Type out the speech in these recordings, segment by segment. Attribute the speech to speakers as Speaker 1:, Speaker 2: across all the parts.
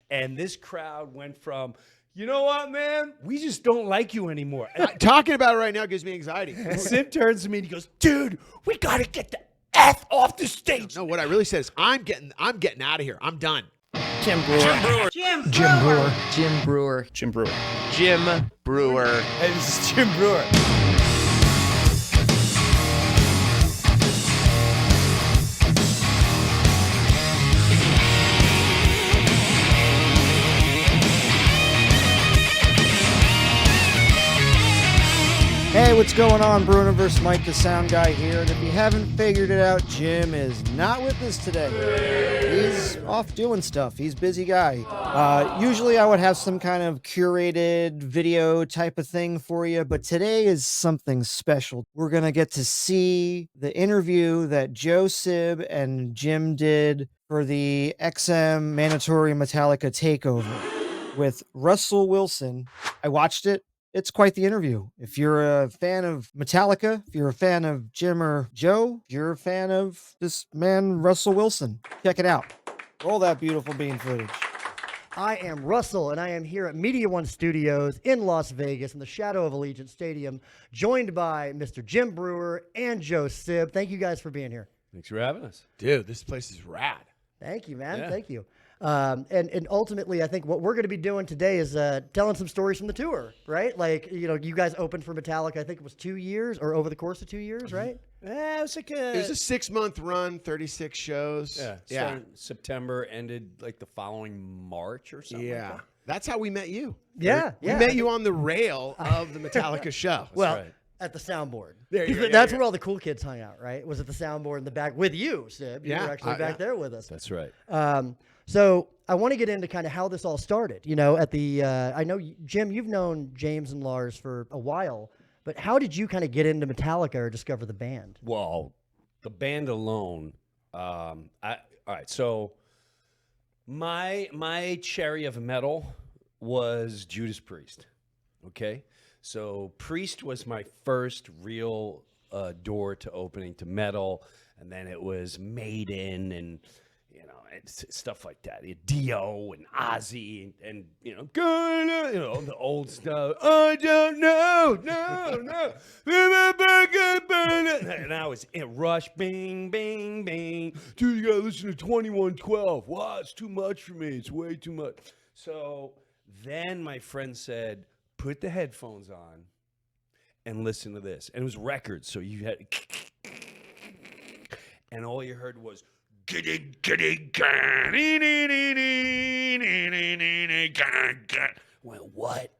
Speaker 1: And this crowd went from, you know what, man? We just don't like you anymore. And
Speaker 2: Talking about it right now gives me anxiety.
Speaker 1: Sim turns to me and he goes, dude, we got to get the F off the stage.
Speaker 2: No, what I really said is I'm getting out of here. I'm done.
Speaker 3: Jim Brewer.
Speaker 4: Jim Brewer.
Speaker 3: Jim Brewer.
Speaker 4: Jim Brewer.
Speaker 3: Jim Brewer.
Speaker 1: Hey, this is Jim Brewer.
Speaker 5: Hey, what's going on? Breuniverse, Mike the Sound Guy here. And if you haven't figured it out, Jim is not with us today. He's off doing stuff. He's a busy guy. Usually I would have some kind of curated video type of thing for you, but today is something special. We're going to get to see the interview that Joe Sib and Jim did for the XM Mandatory Metallica Takeover with Russell Wilson. I watched it. It's quite the interview. If you're a fan of Metallica, if you're a fan of Jim or Joe, if you're a fan of this man, Russell Wilson, check it out. Roll that beautiful bean footage.
Speaker 6: I am Russell, and I am here at Media One Studios in Las Vegas in the shadow of Allegiant Stadium, joined by Mr. Jim Brewer and Joe Sib. Thank you guys for being here.
Speaker 1: Thanks for having us.
Speaker 2: Dude, this place is rad.
Speaker 6: Thank you, man.
Speaker 1: Yeah.
Speaker 6: Thank you. And ultimately, I think what we're going to be doing today is telling some stories from the tour, right? Like, you know, you guys opened for Metallica, I think it was 2 years or over the course of 2 years, right?
Speaker 1: Yeah, it was like
Speaker 2: It was a 6-month run, 36 shows.
Speaker 1: yeah. Started September, ended like the following March or something.
Speaker 2: Yeah.
Speaker 1: Like that.
Speaker 2: That's how we met you.
Speaker 6: Yeah.
Speaker 2: We met you on the rail of the Metallica show.
Speaker 6: Well,
Speaker 1: right.
Speaker 6: at the soundboard.
Speaker 2: There you go,
Speaker 6: That's
Speaker 2: yeah.
Speaker 6: where all the cool kids hung out, right? Was at the soundboard in the back with you, Sib. You
Speaker 2: Yeah,
Speaker 6: were actually back there with us.
Speaker 1: That's right.
Speaker 6: So I want to get into kind of how this all started. You know, at the I know Jim, you've known James and Lars for a while, but how did you kind of get into Metallica or discover the band?
Speaker 1: Well, the band alone. All right. So my cherry of metal was Judas Priest. Okay. So Priest was my first real door to opening to metal, and then it was Maiden and it's stuff like that. Dio and Ozzy and the old stuff. I don't know, no. And I was in Rush, bing, bing, bing. Dude, you gotta listen to 2112. Wow, it's too much for me. It's way too much. So then my friend said, put the headphones on and listen to this. And it was records, so you had, and all you heard was, well, what?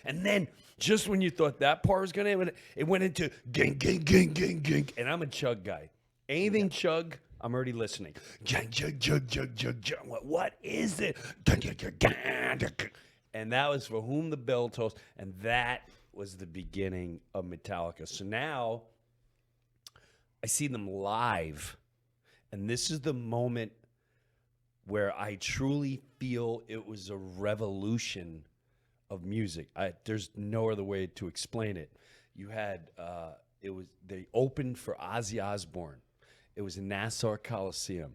Speaker 1: And then just when you thought that part was gonna end, it went into gang, gang, gang, gang, gang. And I'm a chug guy. Anything chug, I'm already listening. Chug, chug, chug, chug, chug, chug. What is it? And that was For Whom the Bell Tolls, and that was the beginning of Metallica. So now I see them live. And this is the moment where I truly feel it was a revolution of music. There's no other way to explain it. You had, they opened for Ozzy Osbourne. It was in Nassau Coliseum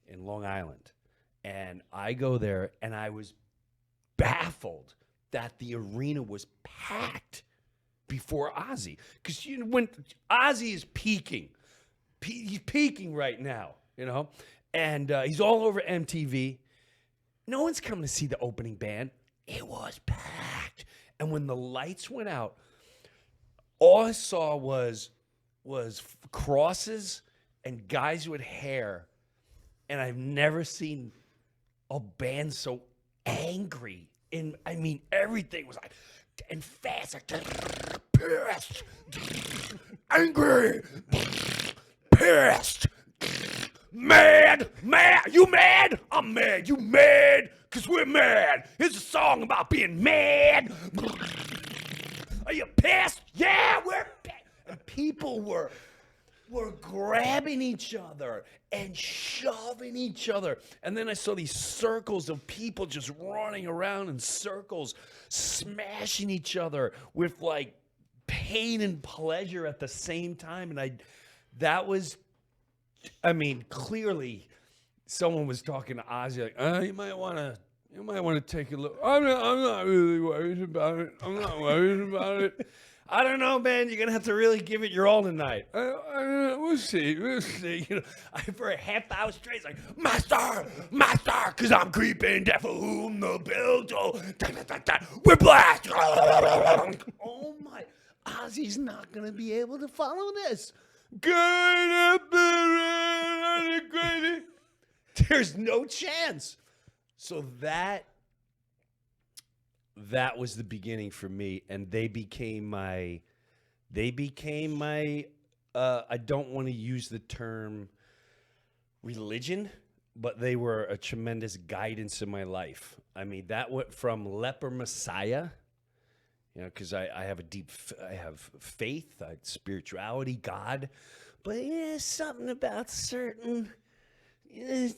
Speaker 1: in Long Island. And I go there and I was baffled that the arena was packed before Ozzy. Because when Ozzy is peaking, he's peaking right now, and he's all over MTV. No one's coming to see the opening band. It was packed. And when the lights went out, all I saw was crosses and guys with hair. And I've never seen a band so angry. Everything was like, and fast, like, pissed, angry, pissed, mad, you mad? I'm mad, you mad? Cause we're mad. Here's a song about being mad. Are you pissed? Yeah, we're pissed. And people were grabbing each other and shoving each other. And then I saw these circles of people just running around in circles, smashing each other with like pain and pleasure at the same time. And clearly someone was talking to Ozzy like, you might want to take a look. I'm not really worried about it. I'm not worried about it. I don't know, man. You're gonna have to really give it your all tonight. We'll see. We'll see. You know, for a half hour straight, it's like master, because I'm creeping death for whom the bill toll. We're blast. Oh my! Ozzy's not gonna be able to follow this. There's no chance. So that was the beginning for me, and they became my I don't want to use the term religion, but they were a tremendous guidance in my life. I mean, that went from Leper Messiah, you know, because I have I have faith, spirituality, God, but yeah, something about certain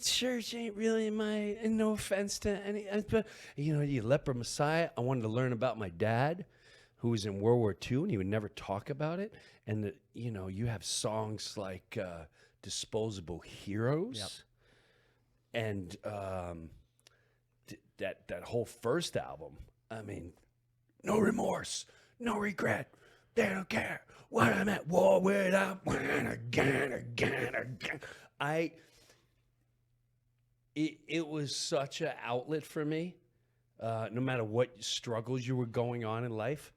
Speaker 1: church ain't really my, and no offense to any, but you know, you Leper Messiah. I wanted to learn about my dad, who was in World War II, and he would never talk about it. And you know, you have songs like "Disposable Heroes," and that whole first album. I mean, no remorse, no regret. They don't care what I'm at war with. I'm again. It was such an outlet for me. No matter what struggles you were going on in life,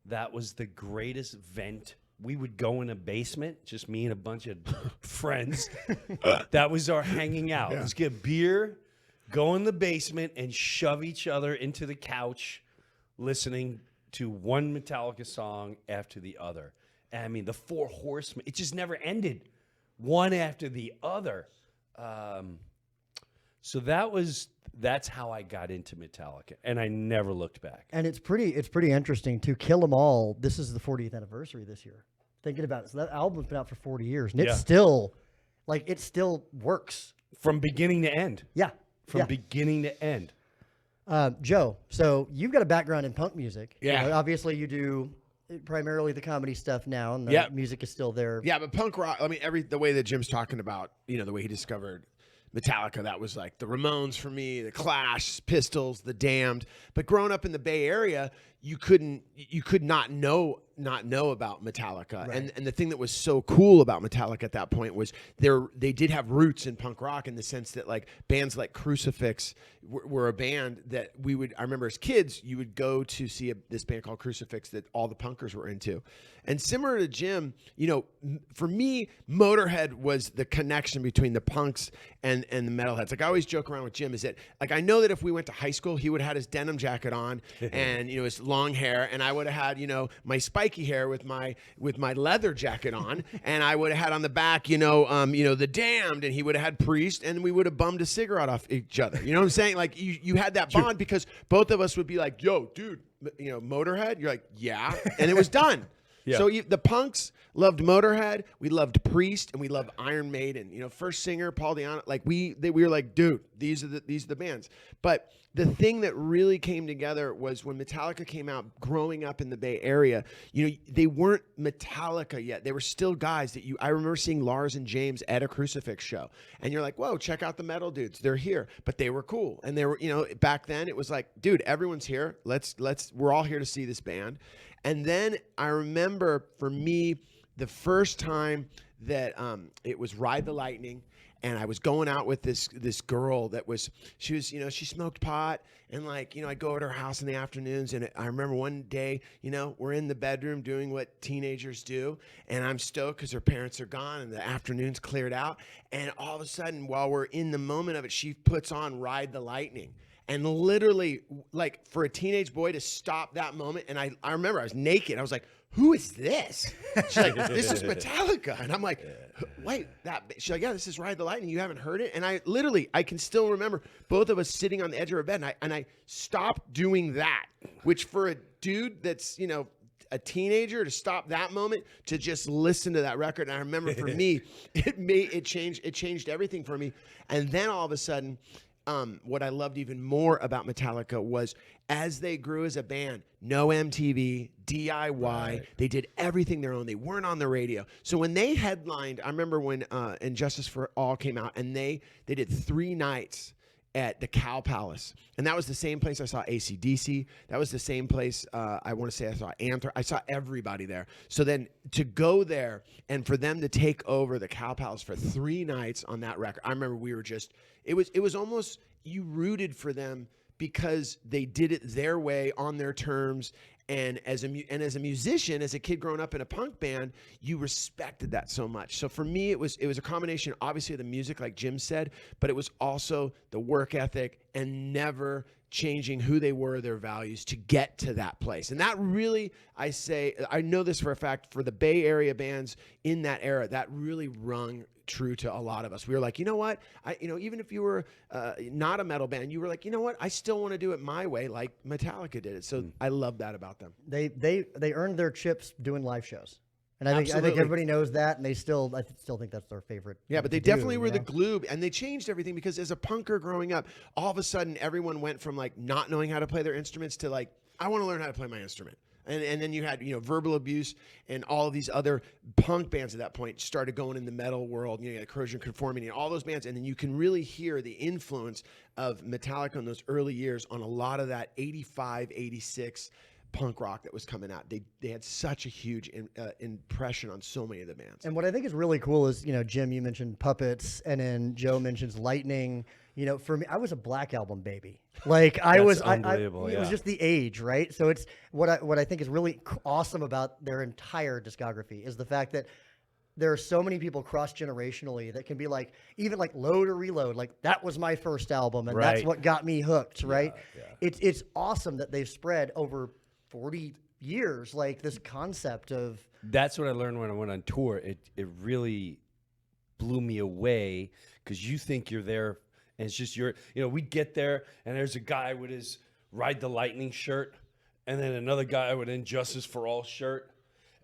Speaker 1: that was the greatest vent. We would go in a basement, just me and a bunch of friends. That was our hanging out. Let's get beer, go in the basement, and shove each other into the couch, listening to one Metallica song after the other. And I mean, the Four Horsemen, it just never ended, one after the other. So that's how I got into Metallica, and I never looked back.
Speaker 6: And it's pretty interesting to Kill 'Em All. This is the 40th anniversary this year. Thinking about it, so that album's been out for 40 years, and it's still, like, it still works
Speaker 1: From beginning to end.
Speaker 6: Yeah,
Speaker 1: From beginning to end.
Speaker 6: Joe, so you've got a background in punk music.
Speaker 2: Yeah.
Speaker 6: You know, obviously, you do primarily the comedy stuff now, and the music is still there.
Speaker 2: Yeah, but punk rock, I mean, the way that Jim's talking about, you know, the way he discovered Metallica, that was like the Ramones for me, the Clash, Pistols, the Damned. But growing up in the Bay Area, you could not know about Metallica.
Speaker 6: Right.
Speaker 2: And the thing that was so cool about Metallica at that point was they did have roots in punk rock, in the sense that, like, bands like Crucifix were a band that I remember as kids, you would go to see this band called Crucifix that all the punkers were into. And similar to Jim, you know, for me, Motorhead was the connection between the punks and the metalheads. Like, I always joke around with Jim, is that, like, I know that if we went to high school, he would have had his denim jacket on and, you know, his long hair, and I would have had, you know, my spiky hair with my leather jacket on, and I would have had on the back, you know, the Damned, and he would have had Priest, and we would have bummed a cigarette off each other. You know what I'm saying? Like, you had that bond, because both of us would be like, yo, dude, you know, Motorhead? You're like, yeah. And it was done.
Speaker 1: Yeah.
Speaker 2: So the punks loved Motorhead, we loved Priest, and we loved Iron Maiden. You know, first singer Paul Di'Anno. Like, we were like, dude, these are the bands. But the thing that really came together was when Metallica came out. Growing up in the Bay Area, you know, they weren't Metallica yet. They were still guys that I remember seeing Lars and James at a Crucifix show, and you're like, whoa, check out the metal dudes. They're here, but they were cool, and they were, you know, back then it was like, dude, everyone's here. We're all here to see this band. And then I remember, for me, the first time that it was Ride the Lightning, and I was going out with this girl she smoked pot, and, like, you know, I'd go at her house in the afternoons, and I remember one day, you know, we're in the bedroom doing what teenagers do, and I'm stoked because her parents are gone and the afternoon's cleared out, and all of a sudden, while we're in the moment of it, she puts on Ride the Lightning. And literally, like, for a teenage boy to stop that moment, and I remember I was naked. I was like, who is this? She's like, this is Metallica. And I'm like, wait, she's like, yeah, this is Ride the Lightning. You haven't heard it? And I can still remember both of us sitting on the edge of our bed, and I stopped doing that, which for a dude that's, you know, a teenager, to stop that moment to just listen to that record. And I remember, for me, it changed everything for me. And then all of a sudden, what I loved even more about Metallica was as they grew as a band, no MTV, DIY, they did everything their own. They weren't on the radio. So when they headlined, I remember when Injustice for All came out, and they did 3 nights at the Cow Palace. And that was the same place I saw AC/DC. That was the same place I want to say I saw Anthrax. I saw everybody there. So then to go there and for them to take over the Cow Palace for 3 nights on that record, I remember we were just, it was almost, you rooted for them because they did it their way on their terms. And as a musician, as a kid growing up in a punk band, you respected that so much. So for me, it was a combination, obviously, of the music, like Jim said, but it was also the work ethic and never changing who they were, their values to get to that place. And that really, I know this for a fact, for the Bay Area bands in that era, that really rung true to a lot of us. We were like, you know what? Even if you were not a metal band, you were like, you know what? I still want to do it my way, like Metallica did it. So I love that about them.
Speaker 6: They earned their chips doing live shows, and I think
Speaker 2: Absolutely.
Speaker 6: everybody knows that, and I still think that's their favorite.
Speaker 2: Yeah,
Speaker 6: thing
Speaker 2: but they
Speaker 6: to do,
Speaker 2: definitely were
Speaker 6: you
Speaker 2: the
Speaker 6: know?
Speaker 2: glue, and they changed everything because as a punker growing up, all of a sudden everyone went from like not knowing how to play their instruments to like, I want to learn how to play my instrument. And then you had, Verbal Abuse and all of these other punk bands at that point started going in the metal world, you had Corrosion Conformity and all those bands. And then you can really hear the influence of Metallica in those early years on a lot of that 85, 86 punk rock that was coming out. They had such a huge impression on so many of the bands.
Speaker 6: And what I think is really cool is, Jim, you mentioned Puppets, and then Joe mentions Lightning. For me, I was a Black Album baby. Like I was,
Speaker 1: unbelievable,
Speaker 6: it was
Speaker 1: yeah.
Speaker 6: just the age, right? So it's what I think is really awesome about their entire discography is the fact that there are so many people cross generationally that can be like, even like Load or Reload, like that was my first album, and that's
Speaker 1: Right.
Speaker 6: what got me hooked, right?
Speaker 1: yeah.
Speaker 6: It's awesome that they've spread over 40 years, like this concept of.
Speaker 1: That's what I learned when I went on tour. It really blew me away because you think you're there and it's just we'd get there and there's a guy with his Ride the Lightning shirt and then another guy with Injustice for All shirt,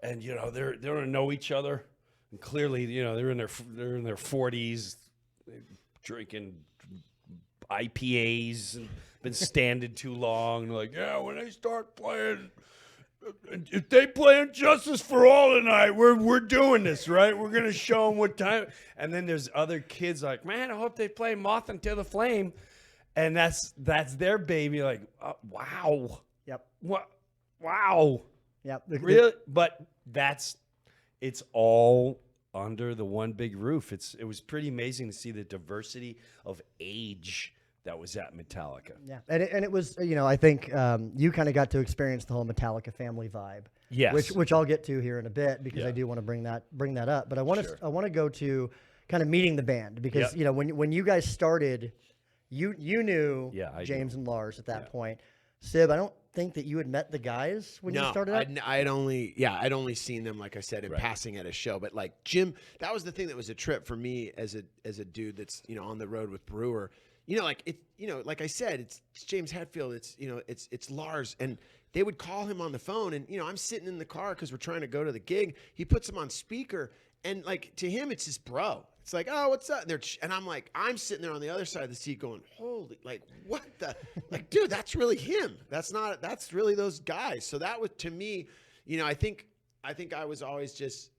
Speaker 1: and they don't know each other, and clearly they're in their 40s, drinking IPAs and been standing too long. And like, yeah, when they start playing. If they play Injustice for All tonight, we're doing this, right? We're going to show them what time. And then there's other kids like, man, I hope they play Moth Until the Flame. And that's their baby. Like, wow.
Speaker 6: Yep.
Speaker 1: What? Wow.
Speaker 6: Yep.
Speaker 1: Really? But it's all under the one big roof. It was pretty amazing to see the diversity of age that was at Metallica.
Speaker 6: Yeah, and it was, I think you kind of got to experience the whole Metallica family vibe.
Speaker 1: Yes.
Speaker 6: Which I'll get to here in a bit because
Speaker 1: Yeah.
Speaker 6: I do want to bring that up. But I want to go to kind of meeting the band because
Speaker 1: Yep.
Speaker 6: when you guys started, you knew
Speaker 1: I
Speaker 6: James
Speaker 1: knew.
Speaker 6: and Lars at that
Speaker 1: Yeah.
Speaker 6: point. Sib, I don't think that you had met the guys when you started out.
Speaker 2: I'd only seen them, like I said, in passing at a show. But like Jim, that was the thing that was a trip for me as a dude that's on the road with Breuer. Like I said, it's James Hetfield, it's Lars, and they would call him on the phone, and I'm sitting in the car because we're trying to go to the gig. He puts him on speaker, and like to him, it's his bro. It's like, oh, what's up? And I'm like, I'm sitting there on the other side of the seat going, holy, like what the, like, dude, that's really him. That's really those guys. So that was to me, I think I was always just,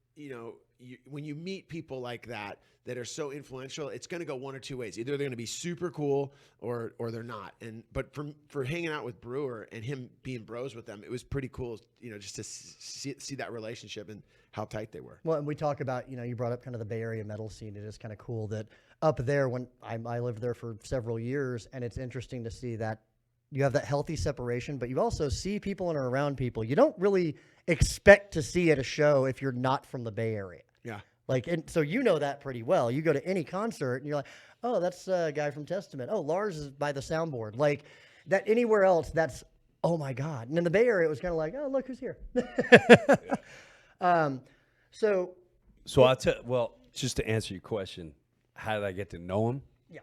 Speaker 2: when you meet people like that are so influential, it's going to go one or two ways. Either they're going to be super cool or they're not. But for hanging out with Breuer and him being bros with them, it was pretty cool, just to see that relationship and how tight they were.
Speaker 6: Well, and we talk about, you brought up kind of the Bay Area metal scene. It is kind of cool that up there, when I lived there for several years, and it's interesting to see that you have that healthy separation, but you also see people and are around people you don't really expect to see at a show if you're not from the Bay Area.
Speaker 2: Yeah.
Speaker 6: Like, and so that pretty well. You go to any concert and you're like, oh, that's a guy from Testament. Oh, Lars is by the soundboard. Like that anywhere else, that's, oh my God. And in the Bay Area, it was kind of like, oh, look who's here.
Speaker 1: So I'll tell. Well, just to answer your question, how did I get to know him?
Speaker 6: Yeah.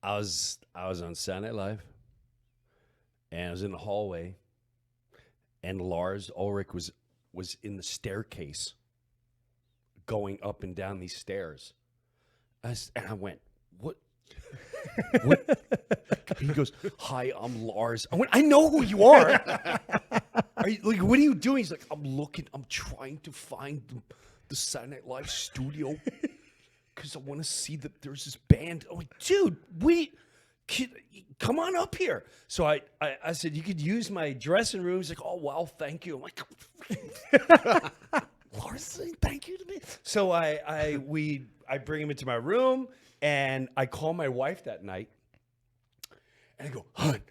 Speaker 1: I was on Saturday Night Live, and I was in the hallway, and Lars Ulrich was in the staircase, going up and down these stairs, and I went, what? What? He goes, "Hi, I'm Lars." I went, "I know who you are." Are you, like, what are you doing? He's like, I'm trying to find the Saturday Night Live studio because I want to see that there's this band. I'm like, dude, come on up here. So I said, you could use my dressing room. He's like, oh, well, thank you. I'm like, Lars saying thank you to me. So I bring him into my room, and I call my wife that night, and I go, hon,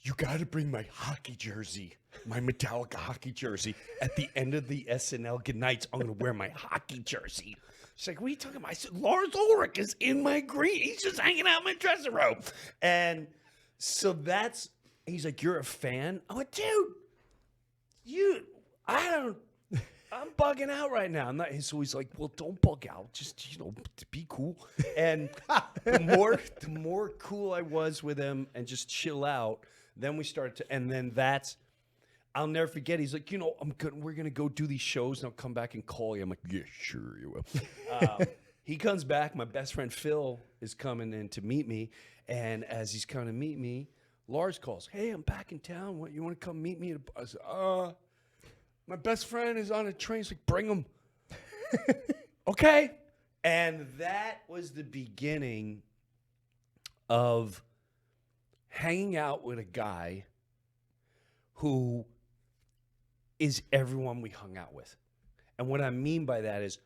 Speaker 1: you got to bring my hockey jersey, my Metallica hockey jersey. At the end of the SNL Goodnights, I'm going to wear my hockey jersey. She's like, what are you talking about? I said, Lars Ulrich is in my green. He's just hanging out in my dressing room. And so he's like, you're a fan? I went, dude, I'm bugging out right now. So he's like, well, don't bug out. Just, be cool. And the more cool I was with him and just chill out, then we started to, and then I'll never forget. He's like, we're going to go do these shows, and I'll come back and call you. I'm like, yeah, sure you will. He comes back. My best friend Phil is coming in to meet me. And as he's coming to meet me, Lars calls, hey, I'm back in town. You want to come meet me? I said, my best friend is on a train. He's like, bring him. Okay. And that was the beginning of hanging out with a guy who is everyone we hung out with. And what I mean by that is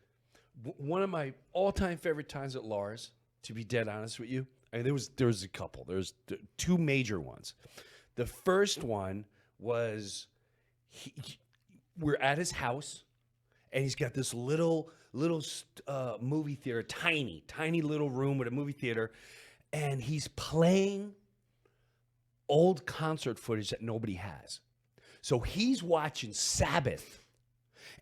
Speaker 1: one of my all-time favorite times at Lars, to be dead honest with you, I mean, there was a couple. There's two major ones. The first one was we're at his house, and he's got this little movie theater, tiny little room with a movie theater, and he's playing old concert footage that nobody has. So he's watching Sabbath,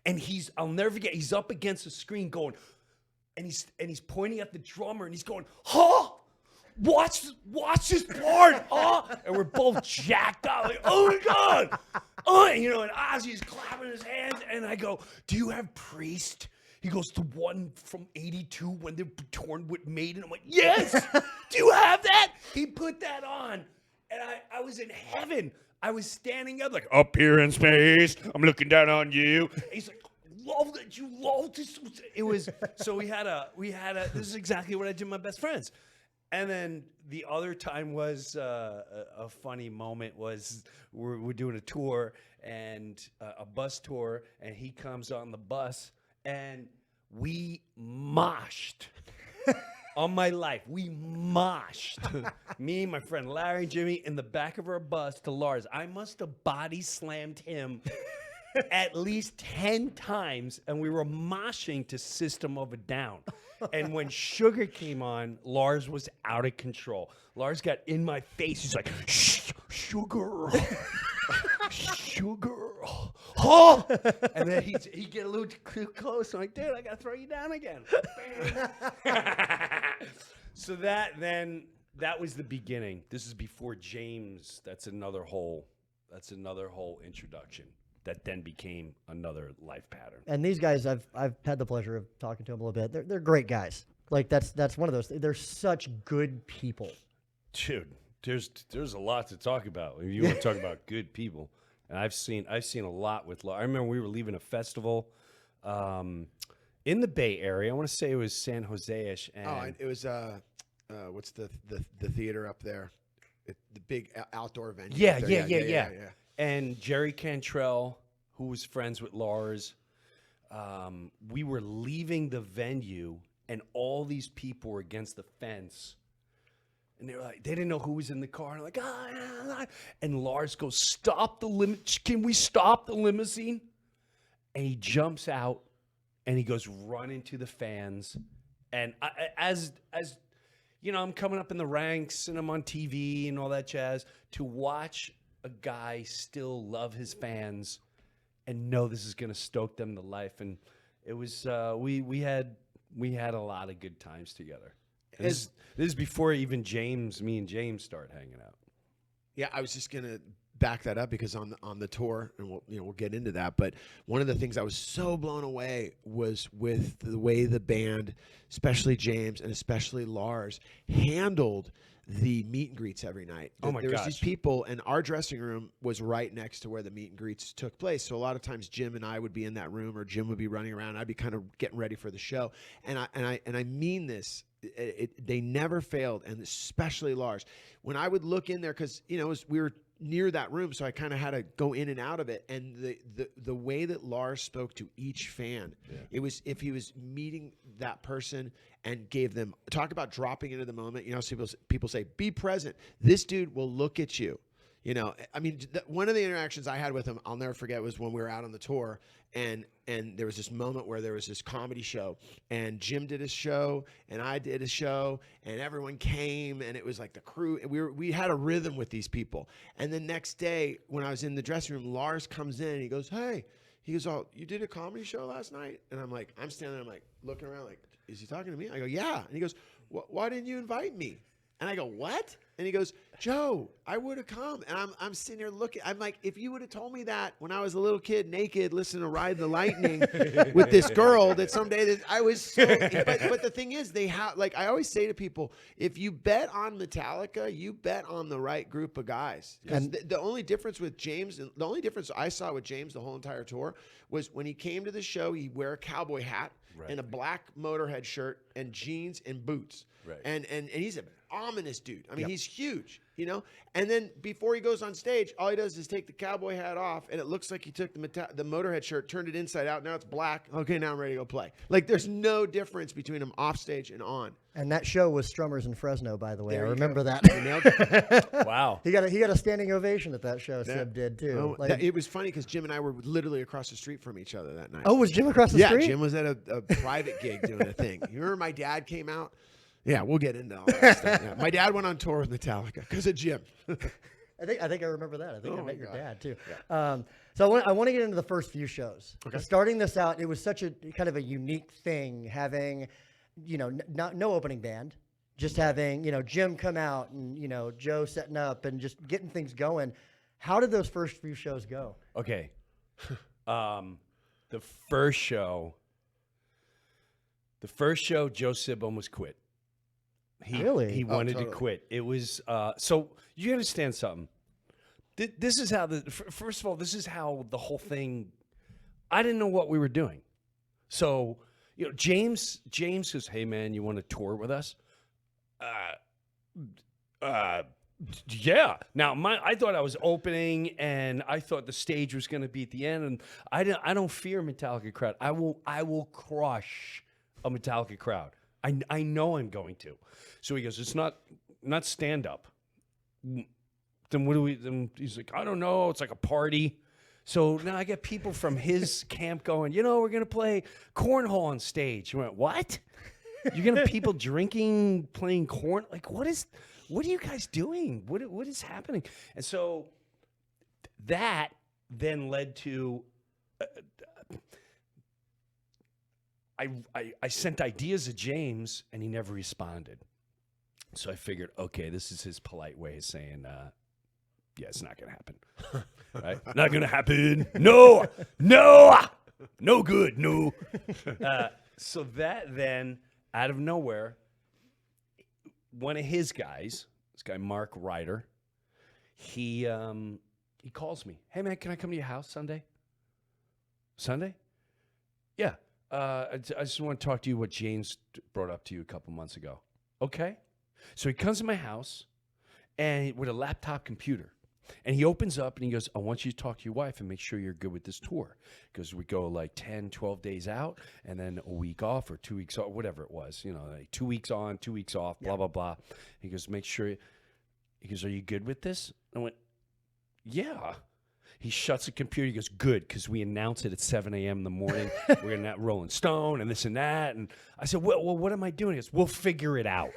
Speaker 1: and I'll never forget, he's up against the screen going, and he's pointing at the drummer, and he's going, huh? Watch this part, huh? And we're both jacked up, like, oh my God. And Ozzy's clapping his hands, and I go, do you have Priest? He goes, the one from 82 when they toured with Maiden. I'm like, yes, do you have that? He put that on, and I was in heaven. I was standing up, like, up here in space, I'm looking down on you. And he's like, love that you love this. It was, so we had a, this is exactly what I did with my best friends. And then the other time was a funny moment was we're doing a tour, and a bus tour, and he comes on the bus, and we moshed. On my life, we moshed. Me, my friend Larry, and Jimmy, in the back of our bus to Lars. I must have body slammed him at least 10 times, and we were moshing to System of a Down. And when Sugar came on, Lars was out of control. Lars got in my face. He's like, shh, Sugar. Sugar. Oh! And then he'd get a little too close. I'm like, dude, I got to throw you down again. So that was the beginning. This is before James. That's another whole introduction. That then became another life pattern.
Speaker 6: And these guys, I've had the pleasure of talking to them a little bit. They're great guys. Like that's one of those. They're such good people.
Speaker 1: Dude, there's a lot to talk about. If you want to talk about good people, and I've seen a lot with. I remember we were leaving a festival in the Bay Area. I want to say it was San Jose-ish. And
Speaker 2: it was what's the theater up there? The big outdoor venue.
Speaker 1: Yeah. And Jerry Cantrell, who was friends with Lars, we were leaving the venue, and all these people were against the fence. And they were like, they didn't know who was in the car. And like, and Lars goes, stop the can we stop the limousine? And he jumps out, and he goes running to the fans. And as I'm coming up in the ranks, and I'm on TV and all that jazz, to watch a guy still love his fans and know this is going to stoke them to life. And it was, we had a lot of good times together. This is before even me and James started hanging out.
Speaker 2: Yeah, I was just going to back that up because on the tour, and we'll get into that, but one of the things I was so blown away was with the way the band, especially James and especially Lars, handled the meet and greets every night.
Speaker 1: Oh my
Speaker 2: There was these
Speaker 1: gosh.
Speaker 2: people, and our dressing room was right next to where the meet and greets took place. So a lot of times Jim and I would be in that room, or Jim would be running around. I'd be kind of getting ready for the show, and I mean this. They never failed, and especially Lars. When I would look in there, because we were near that room, so I kind of had to go in and out of it. And the way that Lars spoke to each fan, it was if he was meeting that person and gave them, talk about dropping into the moment. People say, be present. This dude will look at you. I mean, one of the interactions I had with him, I'll never forget, was when we were out on the tour, and there was this moment where there was this comedy show, and Jim did a show, and I did a show, and everyone came, and it was like the crew. We had a rhythm with these people. And the next day, when I was in the dressing room, Lars comes in, and he goes, hey. He goes, oh, you did a comedy show last night? And I'm like, I'm standing there, I'm like, looking around like, is he talking to me? I go, yeah. And he goes, why didn't you invite me? And I go, what? And he goes, Joe, I would have come. And I'm sitting there looking. I'm like, if you would have told me that when I was a little kid, naked, listening to Ride the Lightning with this girl, that someday that I was so. But the thing is, they have, like I always say to people, if you bet on Metallica, you bet on the right group of guys. And the only difference with James, the only difference I saw with James the whole entire tour was when he came to the show, he'd wear a cowboy hat and a black Motorhead shirt and jeans and boots.
Speaker 1: Right.
Speaker 2: And he's an ominous dude. I mean, he's huge, And then before he goes on stage, all he does is take the cowboy hat off, and it looks like he took the Motorhead shirt, turned it inside out. Now it's black. Okay, now I'm ready to go play. Like, there's no difference between him off stage and on.
Speaker 6: And that show was Strummers in Fresno, by the way.
Speaker 2: There
Speaker 6: I
Speaker 2: you
Speaker 6: remember
Speaker 2: go.
Speaker 6: that.
Speaker 2: You nailed it.
Speaker 1: Wow.
Speaker 6: He got a standing ovation at that show. Sib did too.
Speaker 2: It was funny because Jim and I were literally across the street from each other that night.
Speaker 6: Oh, was Jim across the street?
Speaker 2: Yeah, Jim was at a private gig doing a thing. You remember my dad came out? Yeah, we'll get into all that stuff. Yeah. My dad went on tour with Metallica because of Jim.
Speaker 6: I think I remember that. I think I met your dad too.
Speaker 2: Yeah.
Speaker 6: So I want to get into the first few shows. Okay. Starting this out, it was such a kind of a unique thing having, no opening band, just having Jim come out and Joe setting up and just getting things going. How did those first few shows go?
Speaker 1: Okay. The first show, Joe Sib almost quit.
Speaker 6: Really?
Speaker 1: He wanted to quit. It was so you understand something. This is how first of all, this is how the whole thing. I didn't know what we were doing, so James goes, "Hey man, you want to tour with us?" Yeah. Now I thought I was opening, and I thought the stage was going to be at the end, and I don't fear Metallica crowd. I will crush a Metallica crowd. I know I'm going to. So he goes, it's not stand up. Then what do we? Then he's like, I don't know. It's like a party. So now I get people from his camp going, we're gonna play cornhole on stage. You went, what? You're gonna have people drinking, playing corn? Like, what are you guys doing? What is happening? And so that then led to. I sent ideas to James, and he never responded. So I figured, okay, this is his polite way of saying, yeah, it's not going to happen. Right? Not going to happen. No, good, no. So that then, out of nowhere, one of his guys, this guy Mark Ryder, he calls me. Hey, man, can I come to your house Sunday? Sunday? Yeah. I just want to talk to you what James brought up to you a couple months ago. Okay. So he comes to my house and with a laptop computer, and he opens up and he goes, I want you to talk to your wife and make sure you're good with this tour. Because we go like 10, 12 days out and then a week off or 2 weeks off, whatever it was, like 2 weeks on, 2 weeks off, blah, blah, blah. He goes, make sure, he goes, are you good with this? I went, yeah. He shuts the computer. He goes, good, because we announce it at 7 a.m. in the morning. We're in that Rolling Stone and this and that. And I said, well, what am I doing? He goes, we'll figure it out.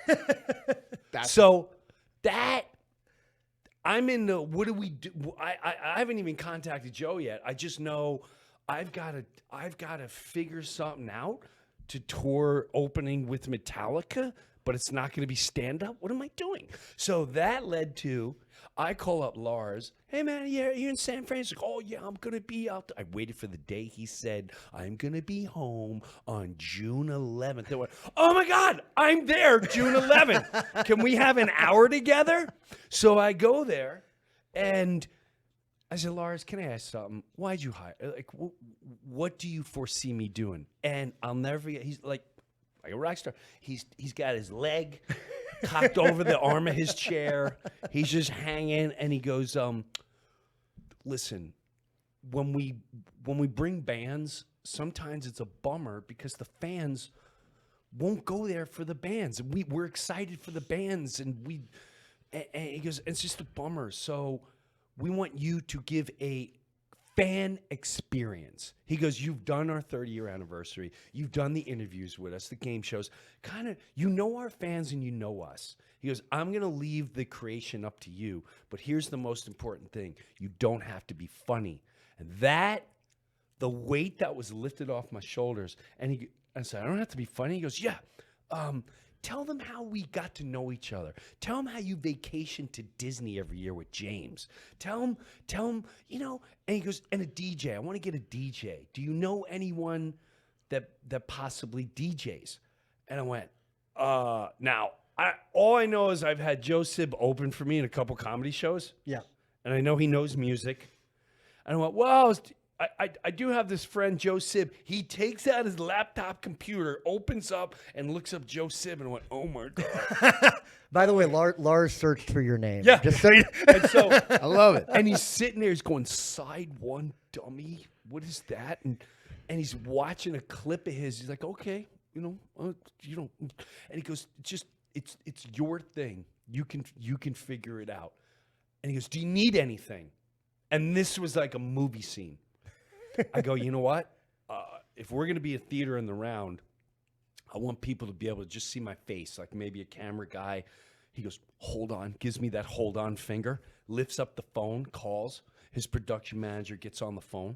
Speaker 1: I'm in the, what do we do? I haven't even contacted Joe yet. I just know I've got to figure something out to tour opening with Metallica, but it's not going to be stand-up. What am I doing? So that led to, I call up Lars. Hey, man, yeah, you're in San Francisco. Oh, yeah, I'm going to be out there. I waited for the day he said, I'm going to be home on June 11th. I went, oh, my God, I'm there June 11th. Can we have an hour together? So I go there, and I said, Lars, can I ask something? Why'd you hire? Like, what do you foresee me doing? And I'll never forget. He's like a rock star. He's got his leg cocked over the arm of his chair. He's just hanging, and he goes, listen, when we bring bands, sometimes it's a bummer because the fans won't go there for the bands. We're excited for the bands, and he goes, it's just a bummer. So we want you to give a fan experience. He goes, you've done our 30-year anniversary. You've done the interviews with us, the game shows. Kind of, you know our fans and you know us. He goes, I'm going to leave the creation up to you, but here's the most important thing. You don't have to be funny. And that, the weight that was lifted off my shoulders, and I said, I don't have to be funny. He goes, yeah. Tell them how we got to know each other. Tell them how you vacation to Disney every year with James. Tell them, you know, and he goes, and a DJ. I want to get a DJ. Do you know anyone that possibly DJs? And I went, now, all I know is I've had Joe Sib open for me in a couple comedy shows.
Speaker 6: Yeah.
Speaker 1: And I know he knows music. And I went, well, I do have this friend, Joe Sib. He takes out his laptop computer, opens up, and looks up Joe Sib, and I went, oh, my God.
Speaker 6: By the way, Lars searched for your name.
Speaker 1: Yeah.
Speaker 6: Just so you
Speaker 1: And so
Speaker 2: I love it.
Speaker 1: And he's sitting there, he's going, side one, dummy. What is that? And he's watching a clip of his. He's like, okay, you know. And he goes, just it's your thing. You can figure it out. And he goes, do you need anything? And this was like a movie scene. I go, you know what? If we're going to be a theater in the round, I want people to be able to just see my face, like maybe a camera guy. He goes, hold on, gives me that hold on finger, lifts up the phone, calls. His production manager gets on the phone.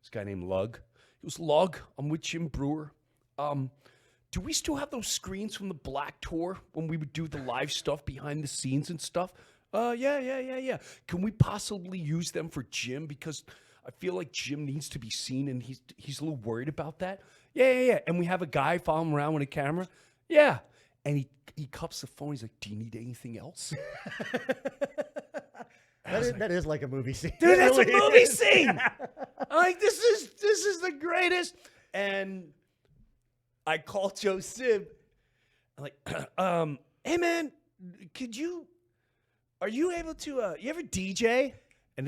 Speaker 1: This guy named Lug. He goes, Lug, I'm with Jim Breuer. Do we still have those screens from the Black Tour when we would do the live stuff behind the scenes and stuff? Yeah. Can we possibly use them for Jim? Because I feel like Jim needs to be seen, and he's a little worried about that. Yeah. And we have a guy follow him around with a camera. Yeah. And he cups the phone. He's like, do you need anything else?
Speaker 6: that is like a movie scene.
Speaker 1: Dude, that's a movie scene. I'm like, this is the greatest. And I call Joe Sib. I'm like, hey, man, are you able to, you ever DJ? And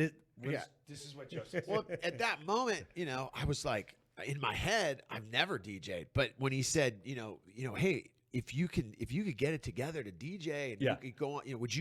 Speaker 1: this is what Joe said.
Speaker 2: Well, at that moment, you know, I was like, in my head, I've never DJ'd. But when he said, you know, hey, if you could get it together to DJ and you could go on, you know, would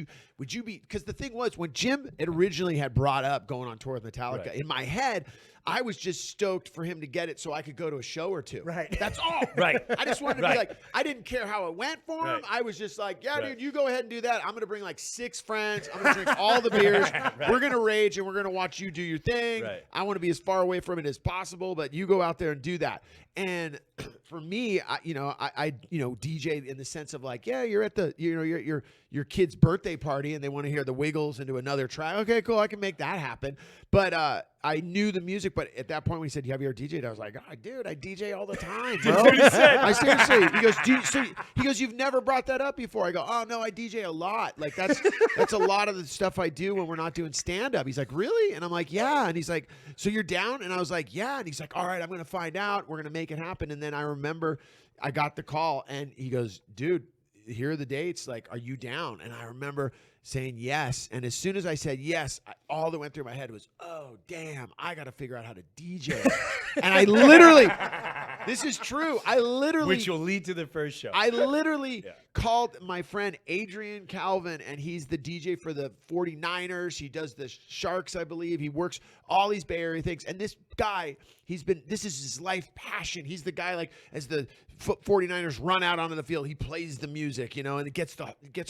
Speaker 2: you be? Because the thing was, when Jim had originally had brought up going on tour with Metallica, in my head, I was just stoked for him to get it so I could go to a show or two.
Speaker 6: Right.
Speaker 2: That's all.
Speaker 1: Right.
Speaker 2: I just wanted to be like, I didn't care how it went for him. I was just like, yeah, dude, you go ahead and do that. I'm going to bring like 6 friends. I'm going to drink all the beers. We're going to rage and we're going to watch you do your thing.
Speaker 1: Right.
Speaker 2: I want to be as far away from it as possible, but you go out there and do that. And for me, I DJ'd in the sense of like, yeah, you're at the, your kid's birthday party and they want to hear the Wiggles into another track. Okay, cool. I can make that happen. But I knew the music, but at that point when he said, have you ever DJ'd? I was like, oh, dude, I DJ all the time, bro. I seriously. He goes, you've never brought that up before. I go, oh, no, I DJ a lot. Like, that's a lot of the stuff I do when we're not doing stand-up. He's like, really? And I'm like, yeah. And he's like, so you're down? And I was like, yeah. And he's like, all right, I'm going to find out. We're going to make it happen. And then I remember I got the call, and he goes, dude, here are the dates. Like, are you down? And I remember saying yes. And as soon as I said yes, all that went through my head was, oh, damn, I got to figure out how to DJ. And I literally, this is true.
Speaker 1: Which will lead to the first show.
Speaker 2: I literally called my friend Adrian Calvin, and he's the DJ for the 49ers. He does the Sharks, I believe. He works all these Bay Area things. And this guy, this is his life passion. He's the guy, like, as the 49ers run out onto the field, he plays the music, and it gets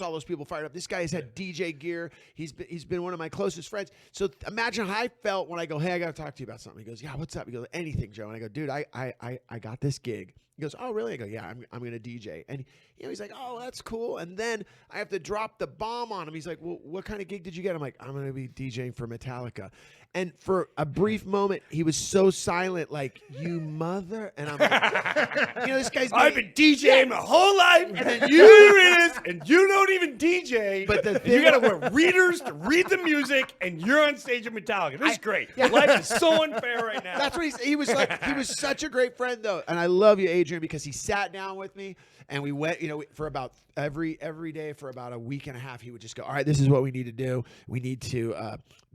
Speaker 2: all those people fired up. This guy has had DJ gear. He's been one of my closest friends. So imagine how I felt when I go, hey, I got to talk to you about something. He goes, yeah, what's up? He goes, anything, Joe. And I go, dude, I got this gig He goes, oh, really? I go, yeah, I'm going to DJ. And he's like, oh, that's cool. And then I have to drop the bomb on him. He's like, well, what kind of gig did you get? I'm like, I'm going to be DJing for Metallica. And for a brief moment, he was so silent, like, you mother. And I'm like, this guy's
Speaker 1: I've been DJing my whole life, and then here it is, and you don't even DJ.
Speaker 2: But the
Speaker 1: and you got to wear readers to read the music, and you're on stage at Metallica. This is great. Life is so unfair right now.
Speaker 2: That's what he was like. He was such a great friend, though. And I love you, Adrian, because he sat down with me, and we went, for about every day for about a week and a half, he would just go, all right, this is what we need to do. We need to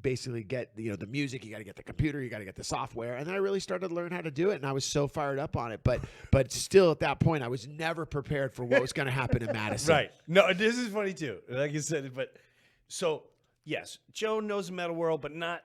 Speaker 2: basically get the music. You got to get the computer. You got to get the software. And then I really started to learn how to do it, and I was so fired up on it. But still, at that point, I was never prepared for what was going to happen in Madison.
Speaker 1: Right. No, this is funny too. Like you said, but so yes, Joe knows the metal world, but not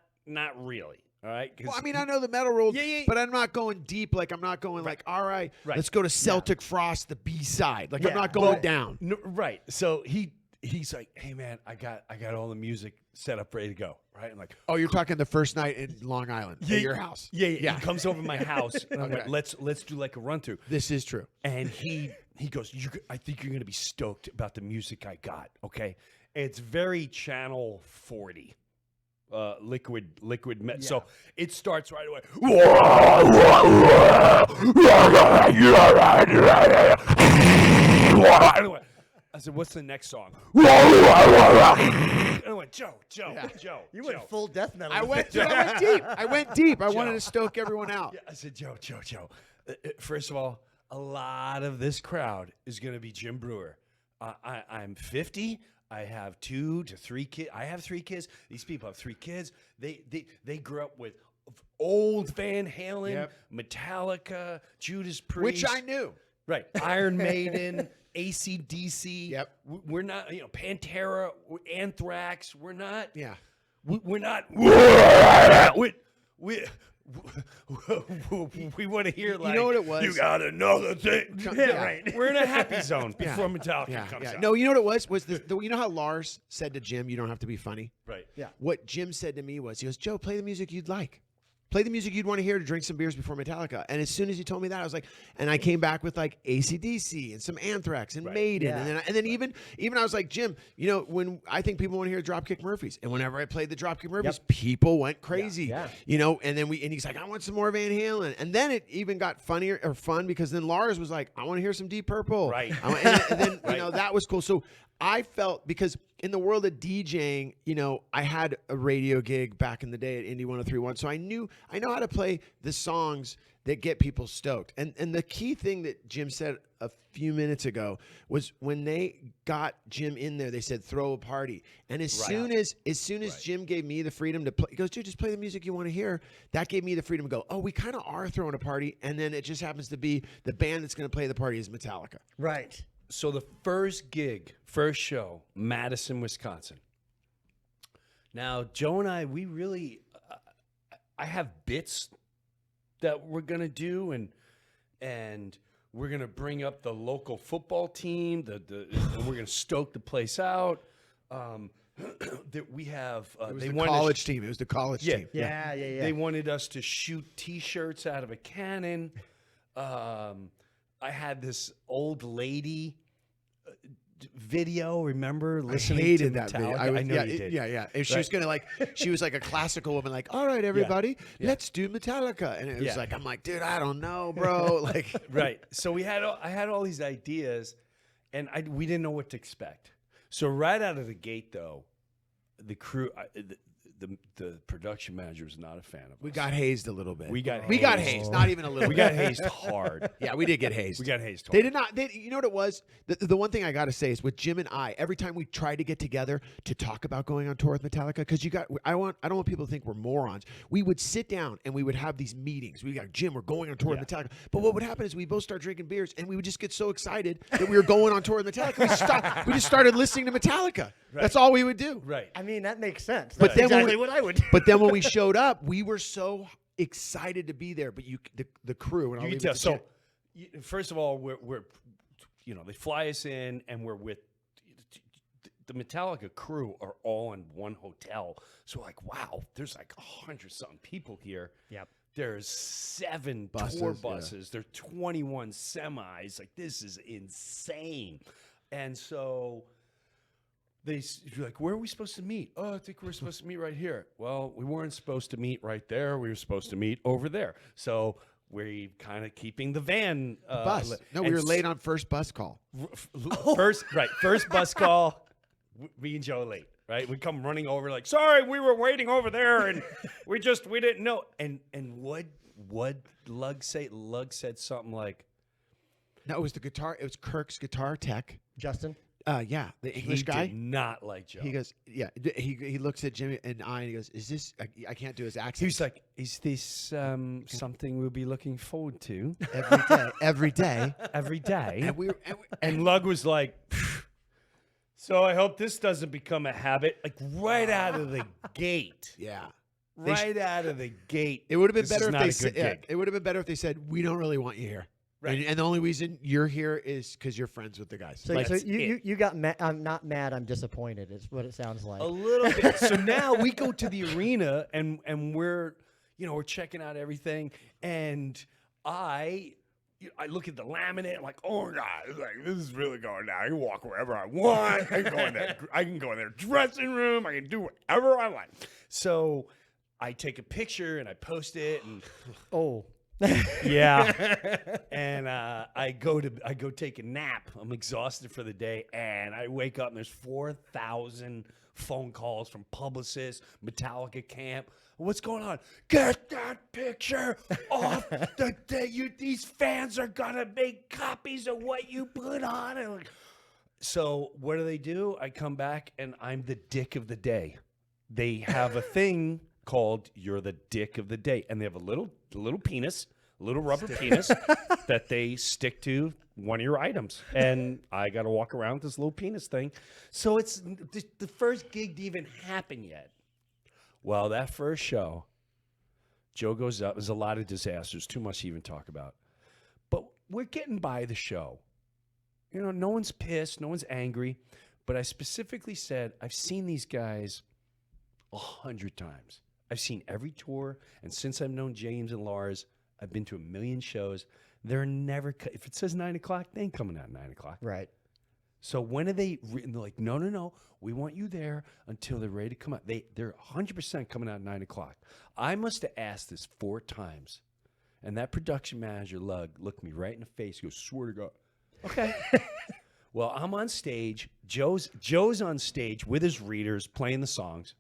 Speaker 1: really. All right.
Speaker 2: Well, I mean, I know the metal world,
Speaker 1: Yeah.
Speaker 2: but I'm not going deep. Like, I'm not going like, all right, let's go to Celtic Frost, the B side. Like, I'm not going down.
Speaker 1: No, right. So he's like, hey man, I got all the music set up, ready to go. Right. I'm like,
Speaker 2: Oh, you're talking the first night in Long Island at your house.
Speaker 1: Yeah. He comes over to my house, and I'm like, let's do like a run through.
Speaker 2: This is true.
Speaker 1: And he goes, I think you're gonna be stoked about the music I got. Okay. It's very Channel 40. Liquid metal. So it starts right away. I said, what's the next song? And I went, Joe.
Speaker 6: You went full death metal.
Speaker 2: I went deep. I wanted to stoke everyone out.
Speaker 1: Yeah, I said, Joe. First of all, a lot of this crowd is going to be Jim Breuer. I'm 50. I have 2 to 3 kids. I have 3 kids. These people have 3 kids. They grew up with old Van Halen, Metallica, Judas Priest.
Speaker 2: Which I knew.
Speaker 1: Right. Iron Maiden, AC/DC.
Speaker 2: Yep.
Speaker 1: We're not, Pantera, Anthrax. We're not.
Speaker 2: Yeah.
Speaker 1: We're not. We want to hear like,
Speaker 2: you know what it was?
Speaker 1: You got another thing.
Speaker 2: Yeah.
Speaker 1: Right. We're in a happy zone before Metallica comes out.
Speaker 2: No, you know what it was? You know how Lars said to Jim, you don't have to be funny?
Speaker 1: Right.
Speaker 6: Yeah.
Speaker 2: What Jim said to me was, he goes, Joe, play the music you'd like. Play the music you'd want to hear to drink some beers before Metallica. And as soon as he told me that, I was like, and I came back with like AC/DC and some Anthrax and Maiden.
Speaker 6: Yeah.
Speaker 2: And then even I was like, Jim, when I think people want to hear Dropkick Murphys. And whenever I played the Dropkick Murphys, people went crazy.
Speaker 6: Yeah.
Speaker 2: And then he's like, I want some more Van Halen. And then it even got funnier or fun because then Lars was like, I want to hear some Deep Purple.
Speaker 1: Right.
Speaker 2: And then that was cool. So I felt, because in the world of DJing, I had a radio gig back in the day at Indie 103.1, so I know how to play the songs that get people stoked. And the key thing that Jim said a few minutes ago was when they got Jim in there, they said throw a party. And as soon as Jim gave me the freedom to play, he goes, dude, just play the music you want to hear. That gave me the freedom to go, oh, we kind of are throwing a party, and then it just happens to be the band that's going to play the party is Metallica.
Speaker 6: Right.
Speaker 1: So the first show, Madison, Wisconsin. Now, Joe and I, we really, I have bits that we're going to do, and we're going to bring up the local football team, and we're going to stoke the place out. That we have,
Speaker 2: It was the college team. It was the college team.
Speaker 6: Yeah.
Speaker 1: They wanted us to shoot T-shirts out of a cannon. I had this old lady video, remember? Listening
Speaker 2: I hated
Speaker 1: to
Speaker 2: that
Speaker 1: Metallica.
Speaker 2: video.
Speaker 1: I know you did.
Speaker 2: Yeah. If she was gonna she was like a classical woman, like, all right, everybody, let's do Metallica. And it was like, I'm like, dude, I don't know, bro. Like,
Speaker 1: Right. So I had all these ideas, and we didn't know what to expect. So right out of the gate, though, the crew, the production manager was not a fan of us.
Speaker 2: we got hazed a little bit.
Speaker 1: We got
Speaker 2: hazed, not even a little.
Speaker 1: We got hazed hard.
Speaker 2: Yeah, we did get hazed.
Speaker 1: We got hazed hard.
Speaker 2: They did not. You know what it was? The one thing I got to say is with Jim and I, every time we tried to get together to talk about going on tour with Metallica, because I don't want people to think we're morons. We would sit down and we would have these meetings. We got, Jim, we're going on tour with Metallica. But what would happen is we both start drinking beers and we would just get so excited that we were going on tour with Metallica. We just started listening to Metallica.
Speaker 1: Right.
Speaker 2: That's all we would do.
Speaker 1: Right.
Speaker 6: I mean, that makes sense.
Speaker 2: But
Speaker 6: That's
Speaker 2: then when
Speaker 6: exactly what I would do.
Speaker 2: But then when we showed up, we were so excited to be there. But the crew, and I'll
Speaker 1: You
Speaker 2: leave
Speaker 1: can
Speaker 2: it
Speaker 1: tell.
Speaker 2: to Jim.
Speaker 1: So, first of all, we're they fly us in, and we're with the Metallica crew are all in one hotel. So we're like, wow, there's like 100-something people here.
Speaker 6: Yep.
Speaker 1: There's 7
Speaker 2: Buses,
Speaker 1: tour
Speaker 2: yeah.
Speaker 1: buses. There's 21 semis. Like, this is insane. And so you're like, where are we supposed to meet? Oh, I think we're supposed to meet right here. Well, we weren't supposed to meet right there. We were supposed to meet over there. So we're kind of keeping the van.
Speaker 2: Bus. No, we were late on first bus call.
Speaker 1: First bus call. Me and Joe late. Right, we come running over like, sorry, we were waiting over there, and we didn't know. And what Lug say? Lug said something like,
Speaker 2: No, it was the guitar. It was Kirk's guitar tech.
Speaker 6: Justin.
Speaker 2: Yeah, the English guy.
Speaker 1: Did not like Joe.
Speaker 2: He goes, yeah. He looks at Jimmy and he goes, "Is this?" I can't do his accent.
Speaker 1: He was like, "Is this something we'll be looking forward to
Speaker 2: every day.
Speaker 1: every day?"
Speaker 2: And
Speaker 1: Lug was like, "So I hope this doesn't become a habit." Like right out of the gate.
Speaker 2: Yeah.
Speaker 1: Right out of the gate.
Speaker 2: It would have been
Speaker 1: This
Speaker 2: better
Speaker 1: is
Speaker 2: if
Speaker 1: not
Speaker 2: they
Speaker 1: a
Speaker 2: said.
Speaker 1: good
Speaker 2: Yeah,
Speaker 1: gig.
Speaker 2: it would have been better if they said, "We don't really want you here."
Speaker 1: Right.
Speaker 2: And the only reason you're here is because you're friends with the guys.
Speaker 6: So,
Speaker 1: Like,
Speaker 6: so
Speaker 1: that's
Speaker 6: you got mad. I'm not mad. I'm disappointed. Is what it sounds like.
Speaker 1: A little bit. So now we go to the arena and we're checking out everything, and I look at the laminate. I'm like, oh my god, like this is really going down. I can walk wherever I want. I can go in their dressing room. I can do whatever I want. So I take a picture and I post it, and
Speaker 6: Oh.
Speaker 1: yeah, and I go take a nap. I'm exhausted for the day, and I wake up and there's 4,000 phone calls from publicists, Metallica camp. What's going on? Get that picture off the day. These fans are gonna make copies of what you put on. And so what do? I come back and I'm the dick of the day. They have a thing called "You're the Dick of the Day," and they have a little penis, a little rubber penis that they stick to one of your items, and I got to walk around with this little penis thing. So it's the first gig to even happen yet. Well, that first show, Joe goes up. There's a lot of disasters, too much to even talk about, but we're getting by the show. No one's pissed, no one's angry, but I specifically said I've seen these guys 100 times. I've seen every tour, and since I've known James and Lars, I've been to a million shows. They're never, if it says 9 o'clock, they ain't coming out at 9 o'clock.
Speaker 6: Right.
Speaker 1: So when are they, and they're like, no, we want you there until they're ready to come out. They're 100% coming out at 9 o'clock. I must have asked this 4 times, and that production manager, Lug, looked me right in the face. He goes, swear to God. Okay. Well, I'm on stage. Joe's on stage with his readers playing the songs.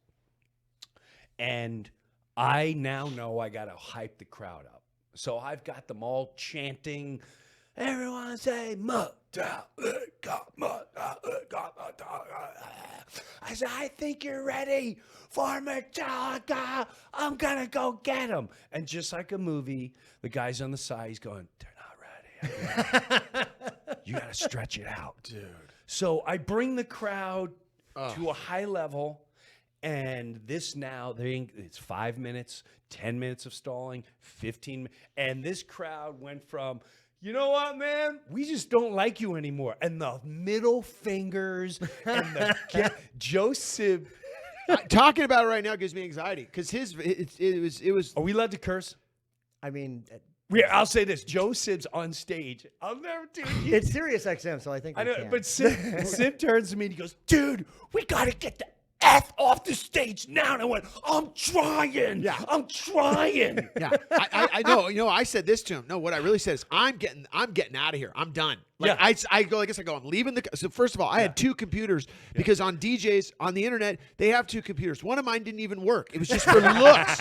Speaker 1: And I now know I got to hype the crowd up. So I've got them all chanting, everyone say, Metallica, Metallica. I said, I think you're ready for Metallica. I'm going to go get them. And just like a movie, the guy's on the side, he's going, they're not ready. You got to stretch it out, dude. So I bring the crowd to a high level. And this now, it's 5 minutes, 10 minutes of stalling, 15 and this crowd went from, you know what, man? We just don't like you anymore. And the middle fingers and the Joe Sib.
Speaker 2: Talking about it right now gives me anxiety because it was.
Speaker 1: Are we allowed to curse?
Speaker 6: I mean,
Speaker 1: I'll say this: Joe Sib's on stage. I'll never do it.
Speaker 6: it's Sirius XM, so I think we
Speaker 1: I know,
Speaker 6: can.
Speaker 1: but Sib turns to me and he goes, "Dude, we gotta get the F off the stage now." And I went, "I'm trying. Yeah, I'm trying."
Speaker 2: Yeah, I know. I said this to him. No, what I really said is, I'm getting out of here. I'm done. Like,
Speaker 1: Yeah.
Speaker 2: I go. I guess I go. I'm leaving the. So first of all, I had 2 computers because on DJs on the internet they have 2 computers. One of mine didn't even work. It was just for looks.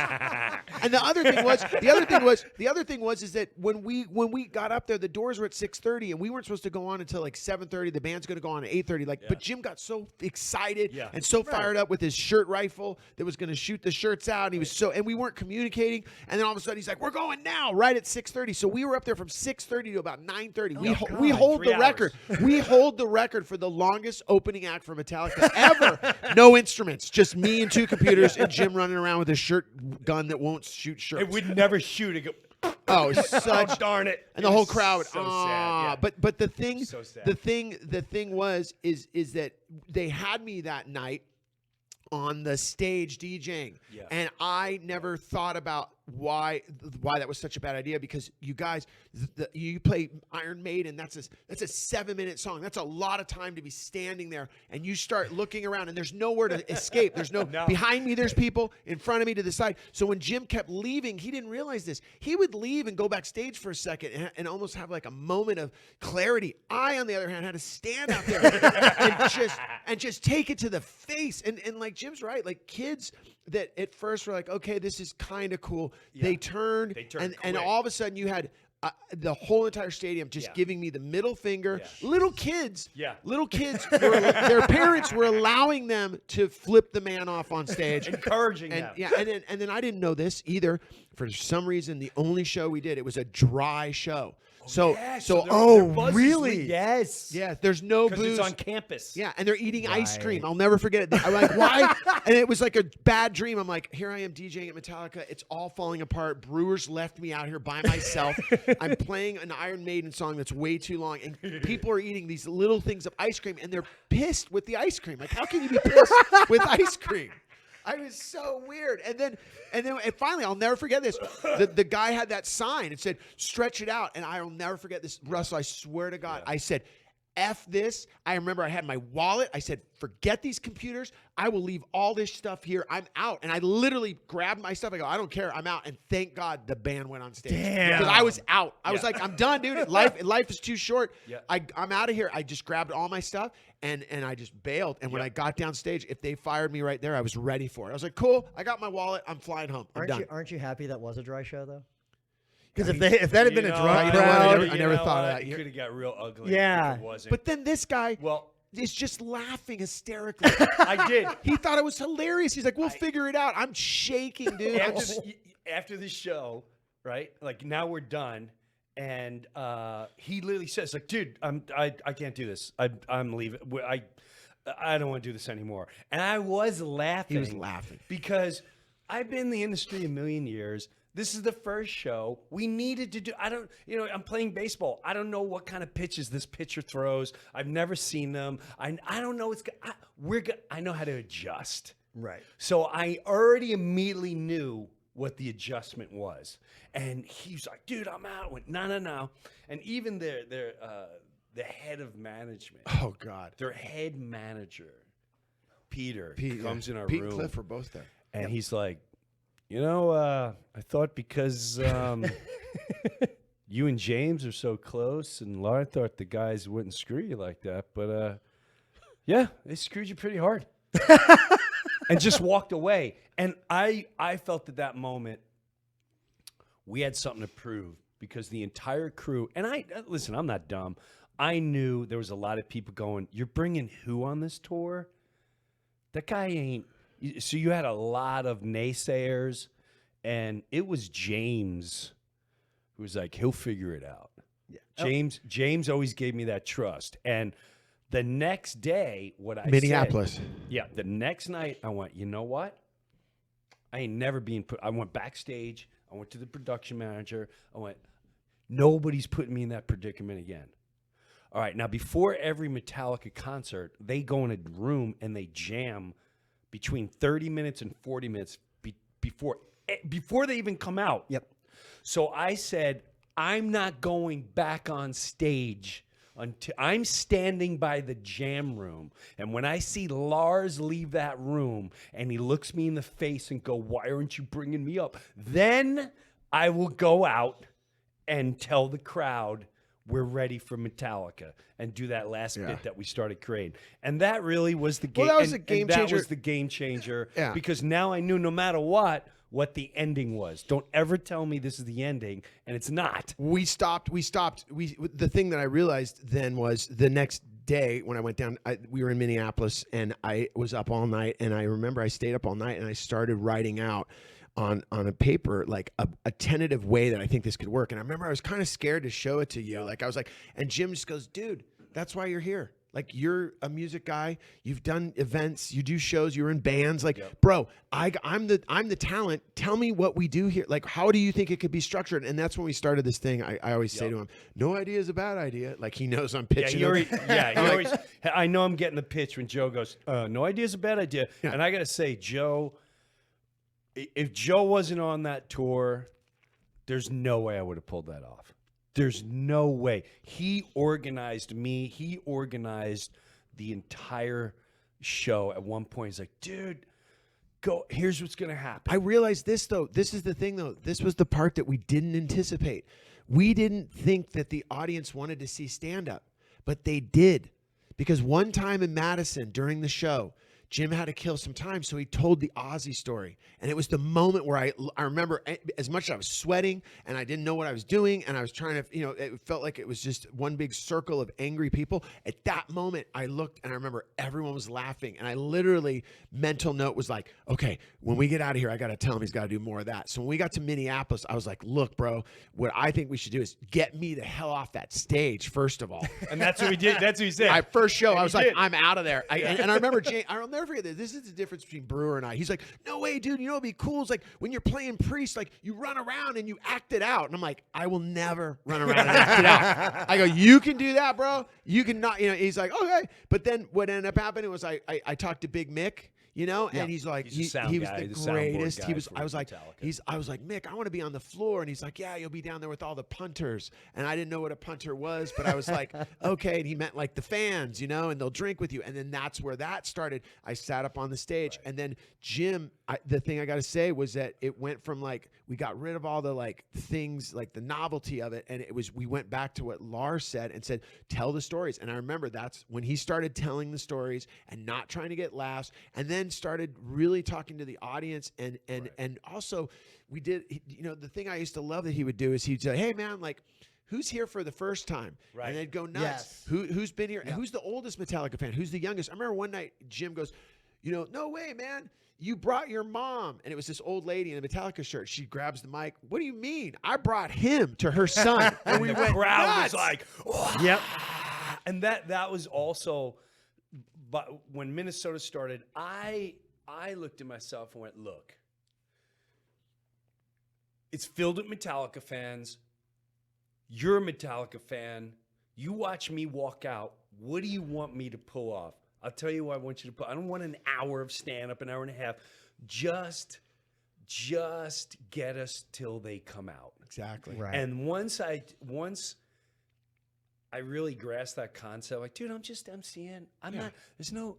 Speaker 2: And the other thing was is that when we got up there, the doors were at 6:30, and we weren't supposed to go on until like 7:30. The band's going to go on at 8:30. But Jim got so excited and so fired up with his shirt rifle that was going to shoot the shirts out. And he was and we weren't communicating. And then all of a sudden he's like, "We're going now!" Right at 6:30. So we were up there from 6:30 to about 9:30. We hold
Speaker 1: 3
Speaker 2: the record.
Speaker 1: hours.
Speaker 2: We hold the record for the longest opening act for Metallica ever. No instruments, just me and 2 computers, and Jim running around with a shirt gun that won't shoot shirts.
Speaker 1: It would never shoot. It go,
Speaker 2: Oh, such
Speaker 1: darn it!
Speaker 2: and the whole crowd.
Speaker 1: So sad. Yeah.
Speaker 2: But the thing,
Speaker 1: So sad.
Speaker 2: the thing was that they had me that night on the stage DJing, and I never thought about why that was such a bad idea, because you guys, you play Iron Maiden. That's a 7-minute song. That's a lot of time to be standing there, and you start looking around, and there's nowhere to escape. There's no behind me. There's people in front of me to the side. So when Jim kept leaving, he didn't realize this. He would leave and go backstage for a second and almost have like a moment of clarity. I, on the other hand, had to stand out there and just take it to the face. And like Jim's right, like kids that at first were like, okay, this is kind of cool. Yeah. They turned and all of a sudden you had the whole entire stadium just giving me the middle finger. Yeah. Little kids, their parents were allowing them to flip the man off on stage,
Speaker 1: encouraging them.
Speaker 2: Yeah, and then I didn't know this either. For some reason, the only show we did, it was a dry show.
Speaker 5: Really?
Speaker 1: Yes.
Speaker 2: Yeah, there's no booze.
Speaker 1: It's on campus.
Speaker 2: Yeah, and they're eating ice cream. I'll never forget it. I'm like, why? And it was like a bad dream. I'm like, here I am DJing at Metallica. It's all falling apart. Breuer's left me out here by myself. I'm playing an Iron Maiden song that's way too long, and people are eating these little things of ice cream, and they're pissed with the ice cream. Like, how can you be pissed with ice cream? I was so weird. And finally, I'll never forget this. The guy had that sign. It said, stretch it out. And I'll never forget this. Russell, I swear to God, I said, F this. I remember I had my wallet. I said, forget these computers. I will leave all this stuff here. I'm out. And I literally grabbed my stuff. I go, I don't care. I'm out. And thank God the band went on stage.
Speaker 5: Damn.
Speaker 2: Because I was out. I was like, I'm done, dude. Life is too short.
Speaker 1: Yeah.
Speaker 2: I'm out of here. I just grabbed all my stuff and I just bailed. And when I got down stage, if they fired me right there, I was ready for it. I was like, cool. I got my wallet. I'm flying home. I'm done.
Speaker 6: Aren't you happy that was a dry show though?
Speaker 5: Because if that had been a drunk
Speaker 2: you know what?
Speaker 5: crowd,
Speaker 2: I never thought of that.
Speaker 1: It could have got real ugly.
Speaker 5: Yeah.
Speaker 1: If it wasn't.
Speaker 2: But then this guy is just laughing hysterically.
Speaker 1: I did.
Speaker 2: He thought it was hilarious. He's like, we'll figure it out. I'm shaking, dude.
Speaker 1: After the show, right? Like, now we're done. And he literally says, like, dude, I can't do this. I'm leaving. I don't want to do this anymore. And I was laughing.
Speaker 2: He was laughing.
Speaker 1: Because I've been in the industry a million years. This is the first show we needed to do. I'm playing baseball. I don't know what kind of pitches this pitcher throws. I've never seen them. I don't know. I know how to adjust.
Speaker 5: right?
Speaker 1: So I already immediately knew what the adjustment was. And he's like, dude, I'm out. I went, no. And even the head of management.
Speaker 2: Oh, God.
Speaker 1: Their head manager, Peter comes in our
Speaker 2: Pete
Speaker 1: room.
Speaker 2: and Cliff were both there.
Speaker 1: And he's like, I thought because you and James are so close, and Laura thought the guys wouldn't screw you like that. But, yeah, they screwed you pretty hard. And just walked away. And I felt at that moment we had something to prove, because the entire crew, and listen, I'm not dumb. I knew there was a lot of people going, you're bringing who on this tour? That guy ain't. So you had a lot of naysayers, and it was James who was like, he'll figure it out. Yeah. James always gave me that trust. And the next day,
Speaker 2: Minneapolis.
Speaker 1: The next night, I went, you know what? I ain't never been put. I went backstage. I went to the production manager. I went, nobody's putting me in that predicament again. All right, now before every Metallica concert, they go in a room and they jam between 30 minutes and 40 minutes before they even come out.
Speaker 5: Yep.
Speaker 1: So I said, I'm not going back on stage until I'm standing by the jam room. And when I see Lars leave that room and he looks me in the face and go, why aren't you bringing me up? Then I will go out and tell the crowd we're ready for Metallica and do that last bit that we started creating. And that really was the game.
Speaker 2: Well, that was a game changer.
Speaker 1: That was the game changer.
Speaker 2: Yeah.
Speaker 1: Because now I knew no matter what the ending was. Don't ever tell me this is the ending, and it's not.
Speaker 2: We stopped. The thing that I realized then was the next day when I went down, we were in Minneapolis, and I was up all night, and I remember I stayed up all night, and I started writing out on a paper, like a tentative way that I think this could work. And I remember I was kind of scared to show it to you. Like, I was like, and Jim just goes, dude, that's why you're here. Like, you're a music guy. You've done events. You do shows. You're in bands. Like, bro, I'm the talent. Tell me what we do here. Like, how do you think it could be structured? And that's when we started this thing. I always say to him, no idea is a bad idea. Like, he knows I'm pitching.
Speaker 1: I know I'm getting the pitch when Joe goes, no idea is a bad idea. Yeah. And I got to say, Joe, if Joe wasn't on that tour, there's no way I would have pulled that off. There's no way. He organized me. He organized the entire show. At one point, he's like, dude, go. Here's what's going to happen.
Speaker 2: I realized this, though. This is the thing, though. This was the part that we didn't anticipate. We didn't think that the audience wanted to see stand-up, but they did. Because one time in Madison during the show, Jim had to kill some time, so he told the Ozzy story. And it was the moment where I remember as much as I was sweating and I didn't know what I was doing and I was trying to, it felt like it was just one big circle of angry people. At that moment, I looked and I remember everyone was laughing. And I literally, mental note was like, okay, when we get out of here, I got to tell him he's got to do more of that. So when we got to Minneapolis, I was like, look, bro, what I think we should do is get me the hell off that stage, first of all.
Speaker 1: And that's what we did. That's what he said.
Speaker 2: My first show, I was like,
Speaker 1: did.
Speaker 2: I'm out of there. And I remember I'll never forget this. This is the difference between Breuer and I. He's like, no way, dude. You know what'd be cool? It's like when you're playing Priest, like you run around and you act it out. And I'm like, I will never run around and act it out. I go, you can do that, bro. You can not, he's like, okay. But then what ended up happening was I talked to Big Mick, and he's like,
Speaker 1: He's a sound
Speaker 2: he was
Speaker 1: guy,
Speaker 2: the
Speaker 1: the soundboard
Speaker 2: greatest.
Speaker 1: guy
Speaker 2: He was,
Speaker 1: for
Speaker 2: I was like,
Speaker 1: Metallica.
Speaker 2: I was like, Mick, I want to be on the floor. And he's like, yeah, you'll be down there with all the punters. And I didn't know what a punter was, but I was like, okay. And he meant like the fans, and they'll drink with you. And then that's where that started. I sat up on the stage, and then Jim, the thing I got to say was that it went from like, we got rid of all the like things, like the novelty of it. And we went back to what Lars said and said, tell the stories. And I remember that's when he started telling the stories and not trying to get laughs, and then started really talking to the audience. And also we did, the thing I used to love that he would do is he'd say, hey man, like, who's here for the first time?
Speaker 1: Right.
Speaker 2: And they'd go nuts.
Speaker 6: Yes.
Speaker 2: Who's been here? Who's the oldest Metallica fan? Who's the youngest? I remember one night Jim goes, no way, man. You brought your mom. And it was this old lady in a Metallica shirt. She grabs the mic. What do you mean? I brought him to her son. And we
Speaker 1: the
Speaker 2: went
Speaker 1: crowd
Speaker 2: nuts.
Speaker 1: was like, "Wah!"
Speaker 6: Yep.
Speaker 1: And that was also, but when Minnesota started, I looked at myself and went, look, it's filled with Metallica fans. You're a Metallica fan. You watch me walk out. What do you want me to pull off? I'll tell you what I want you to pull. I don't want an hour of stand-up, an hour and a half. Just get us till they come out.
Speaker 2: Exactly.
Speaker 6: Right.
Speaker 1: And once I really grasped that concept, like, dude, I'm just MCing. I'm not. There's no.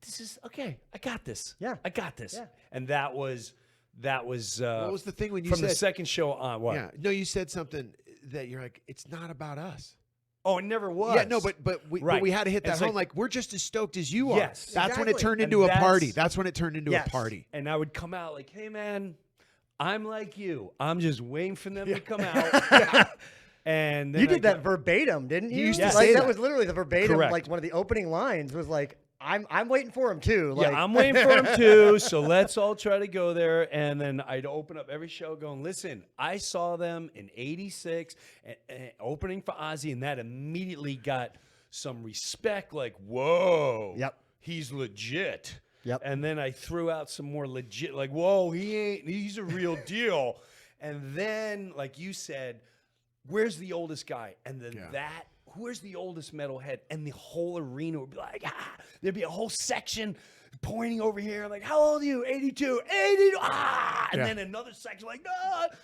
Speaker 1: This is okay. I got this.
Speaker 6: Yeah.
Speaker 1: I got this.
Speaker 6: Yeah.
Speaker 1: And that was.
Speaker 2: What was the thing when you
Speaker 1: from
Speaker 2: said
Speaker 1: the second show on? What?
Speaker 2: Yeah. No, you said something that you're like, it's not about us.
Speaker 1: Oh, it never was.
Speaker 2: Yeah, no, but we had to hit that
Speaker 1: It's
Speaker 2: home.
Speaker 1: like-
Speaker 2: Like, we're just as stoked as you are.
Speaker 1: Yes.
Speaker 2: That's when it
Speaker 6: Exactly.
Speaker 2: turned
Speaker 1: And
Speaker 2: into a
Speaker 1: that's-
Speaker 2: party. That's when it turned into
Speaker 6: Yes.
Speaker 2: a party.
Speaker 1: And I would come out like, hey man, I'm like you. I'm just waiting for them to come out. And then
Speaker 6: You
Speaker 1: I
Speaker 6: did that
Speaker 1: go-
Speaker 6: verbatim, didn't you?
Speaker 2: You used to
Speaker 6: like
Speaker 2: say
Speaker 6: that
Speaker 2: that.
Speaker 6: was literally the verbatim.
Speaker 1: Correct.
Speaker 6: Like one of the opening lines was like, "I'm waiting for him too." Like,
Speaker 1: Yeah, I'm waiting for him too. So let's all try to go there. And then I'd open up every show going, listen, I saw them in '86 opening for Ozzy, and that immediately got some respect. Like, whoa,
Speaker 6: Yep.
Speaker 1: he's legit.
Speaker 6: Yep.
Speaker 1: And then I threw out some more legit, like, whoa, he's a real deal. And then, like you said, where's the oldest guy? And then where's the oldest metalhead? And the whole arena would be like, there'd be a whole section pointing over here, like, how old are you? 82, 82, and then another section like,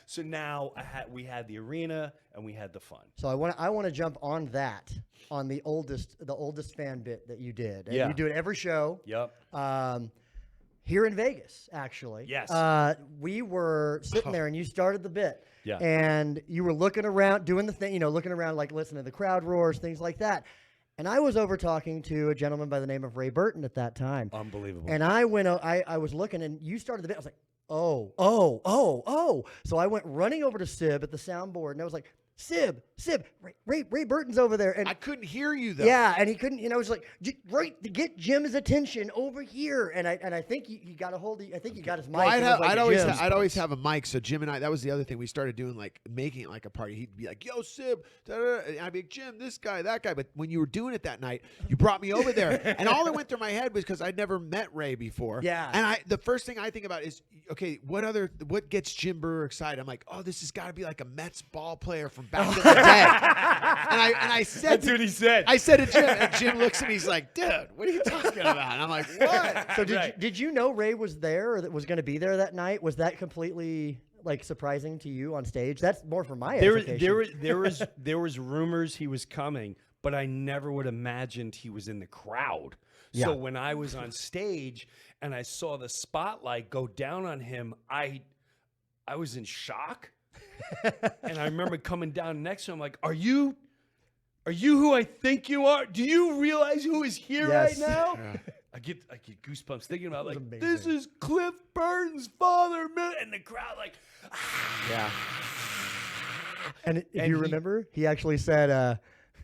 Speaker 1: So now we had the arena and we had the fun.
Speaker 6: So I want to jump on that, on the oldest fan bit that you did. And
Speaker 1: Yeah.
Speaker 6: you do it every show.
Speaker 1: Yep.
Speaker 6: Here in Vegas, actually.
Speaker 1: Yes.
Speaker 6: We were sitting there and you started the bit.
Speaker 1: Yeah.
Speaker 6: And you were looking around, doing the thing, looking around, like listening to the crowd roars, things like that. And I was over talking to a gentleman by the name of Ray Burton at that time.
Speaker 1: Unbelievable.
Speaker 6: And I was looking, and you started the bit. I was like, oh. So I went running over to Sib at the soundboard, and I was like, Sib, Ray Burton's over there. And
Speaker 2: I couldn't hear you though.
Speaker 6: yeah, and he couldn't. I was like, right, to get Jim's attention over here. And I think you got a hold of. I think you got his mic.
Speaker 2: Well,
Speaker 6: and it was like Jim's.
Speaker 2: I'd always have a mic. So Jim and I, that was the other thing we started doing, like making it like a party. He'd be like, "Yo, Sib," and I'd be like, "Jim, this guy, that guy." But when you were doing it that night, you brought me over there, and all that went through my head was because I'd never met Ray before.
Speaker 6: Yeah.
Speaker 2: And the first thing I think about is, okay, what gets Jim Breuer excited? I'm like, oh, this has got to be like a Mets ball player from back in the day. And I said,
Speaker 1: That's what he said.
Speaker 2: I said to Jim, and Jim looks at me. He's like, dude, what are you talking about? And I'm like, what?
Speaker 6: So did you know Ray was there or that was going to be there that night? Was that completely like surprising to you on stage? That's more for my edification.
Speaker 1: There was rumors he was coming, but I never would have imagined he was in the crowd.
Speaker 6: Yeah.
Speaker 1: So when I was on stage and I saw the spotlight go down on him, I was in shock. And I remember coming down next to him like, Are you who I think you are? Do you realize who is here
Speaker 6: Yes.
Speaker 1: right now?
Speaker 2: Yeah.
Speaker 1: I get goosebumps thinking about like
Speaker 6: amazing.
Speaker 1: this is Cliff Burton's father, man, and the crowd like,
Speaker 2: Yeah.
Speaker 6: And if
Speaker 1: And
Speaker 6: you
Speaker 1: he-
Speaker 6: remember, he actually said,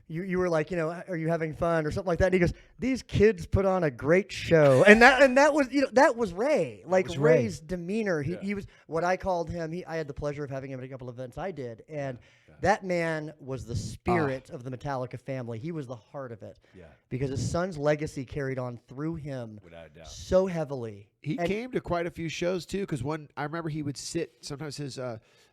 Speaker 6: you were like, are you having fun or something like that? And he goes, these kids put on a great show. And that was, that was Ray. Like
Speaker 1: was Ray.
Speaker 6: Ray's demeanor. He was what I called him. I had the pleasure of having him at a couple of events I did. And that man was the spirit of the Metallica family. He was the heart of it.
Speaker 1: Yeah.
Speaker 6: Because his son's legacy carried on through him
Speaker 1: Without a doubt.
Speaker 6: so heavily.
Speaker 2: He
Speaker 6: And-
Speaker 2: came to quite a few shows too, because I remember he would sit. Sometimes his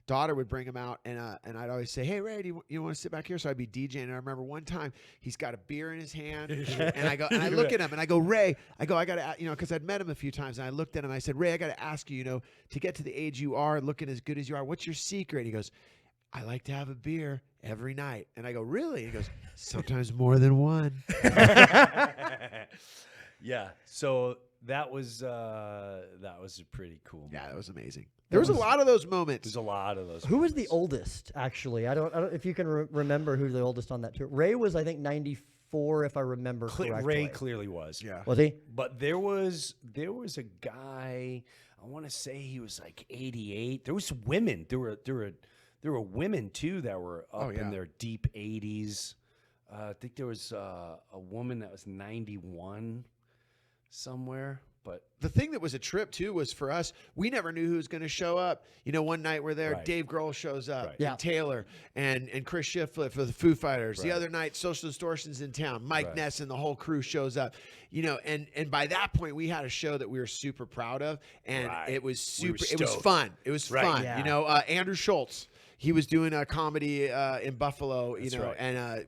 Speaker 2: daughter would bring him out, and I'd always say, "Hey Ray, do you want to sit back here?" So I'd be DJing, and I remember one time he's got a beer in his hand, and I look at him, and I go, "Ray," I got to, because I'd met him a few times, and I looked at him, and I said, "Ray, I got to ask you, to get to the age you are, looking as good as you are, what's your secret?" He goes, "I like to have a beer every night," and I go, "Really?" He goes, "Sometimes more than one."
Speaker 1: Yeah. So that was a pretty cool.
Speaker 2: Yeah, that
Speaker 1: moment.
Speaker 2: was amazing. There was a lot of those moments.
Speaker 1: There's a lot of those.
Speaker 6: Who was the
Speaker 1: moments.
Speaker 6: oldest, actually? I don't if you can remember who the oldest on that tour. Ray was, I think, 94, if I remember correctly.
Speaker 1: Ray clearly was.
Speaker 2: Yeah.
Speaker 6: Was he?
Speaker 1: But there was a guy. I want to say he was like 88. There was women. There were women too that were up
Speaker 2: yeah.
Speaker 1: in their deep 80s. I think there was a woman that was 91 somewhere. But
Speaker 2: The thing that was a trip too was for us, we never knew who was going to show up. One night we're there,
Speaker 1: Right.
Speaker 2: Dave Grohl shows up,
Speaker 1: Right.
Speaker 6: Yeah.
Speaker 2: and Taylor, and Chris Shiflett for the Foo Fighters. The
Speaker 1: Right.
Speaker 2: other night, Social Distortion's in town. Mike
Speaker 1: Right.
Speaker 2: Ness and the whole crew shows up. And by that point, we had a show that we were super proud of, and
Speaker 1: Right.
Speaker 2: it was
Speaker 1: We were
Speaker 2: super. It was
Speaker 1: stoked.
Speaker 2: fun. It was
Speaker 1: Right.
Speaker 2: fun.
Speaker 6: Yeah.
Speaker 2: Andrew Schultz. He was doing a comedy in Buffalo,
Speaker 1: That's right.
Speaker 2: and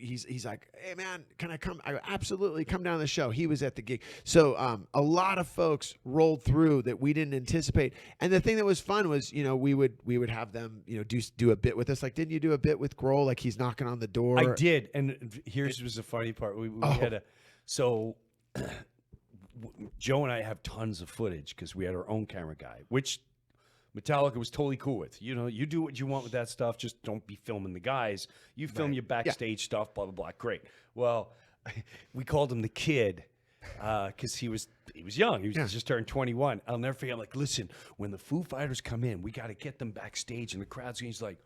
Speaker 2: he's like, "Hey man, can I come?" I go, "Absolutely, come down to the show." He was at the gig, so a lot of folks rolled through that we didn't anticipate. And the thing that was fun was, we would have them, do a bit with us. Like, didn't you do a bit with Grohl? Like he's knocking on the door.
Speaker 1: I did, and here's was the funny part. We had Joe and I have tons of footage because we had our own camera guy, which Metallica was totally cool with. You do what you want with that stuff. Just don't be filming the guys. You film your backstage stuff, blah, blah, blah. Great. Well, we called him the kid because he was young. He was just turned 21. I'll never forget. I'm like, listen, when the Foo Fighters come in, we got to get them backstage. And the crowd's he's like,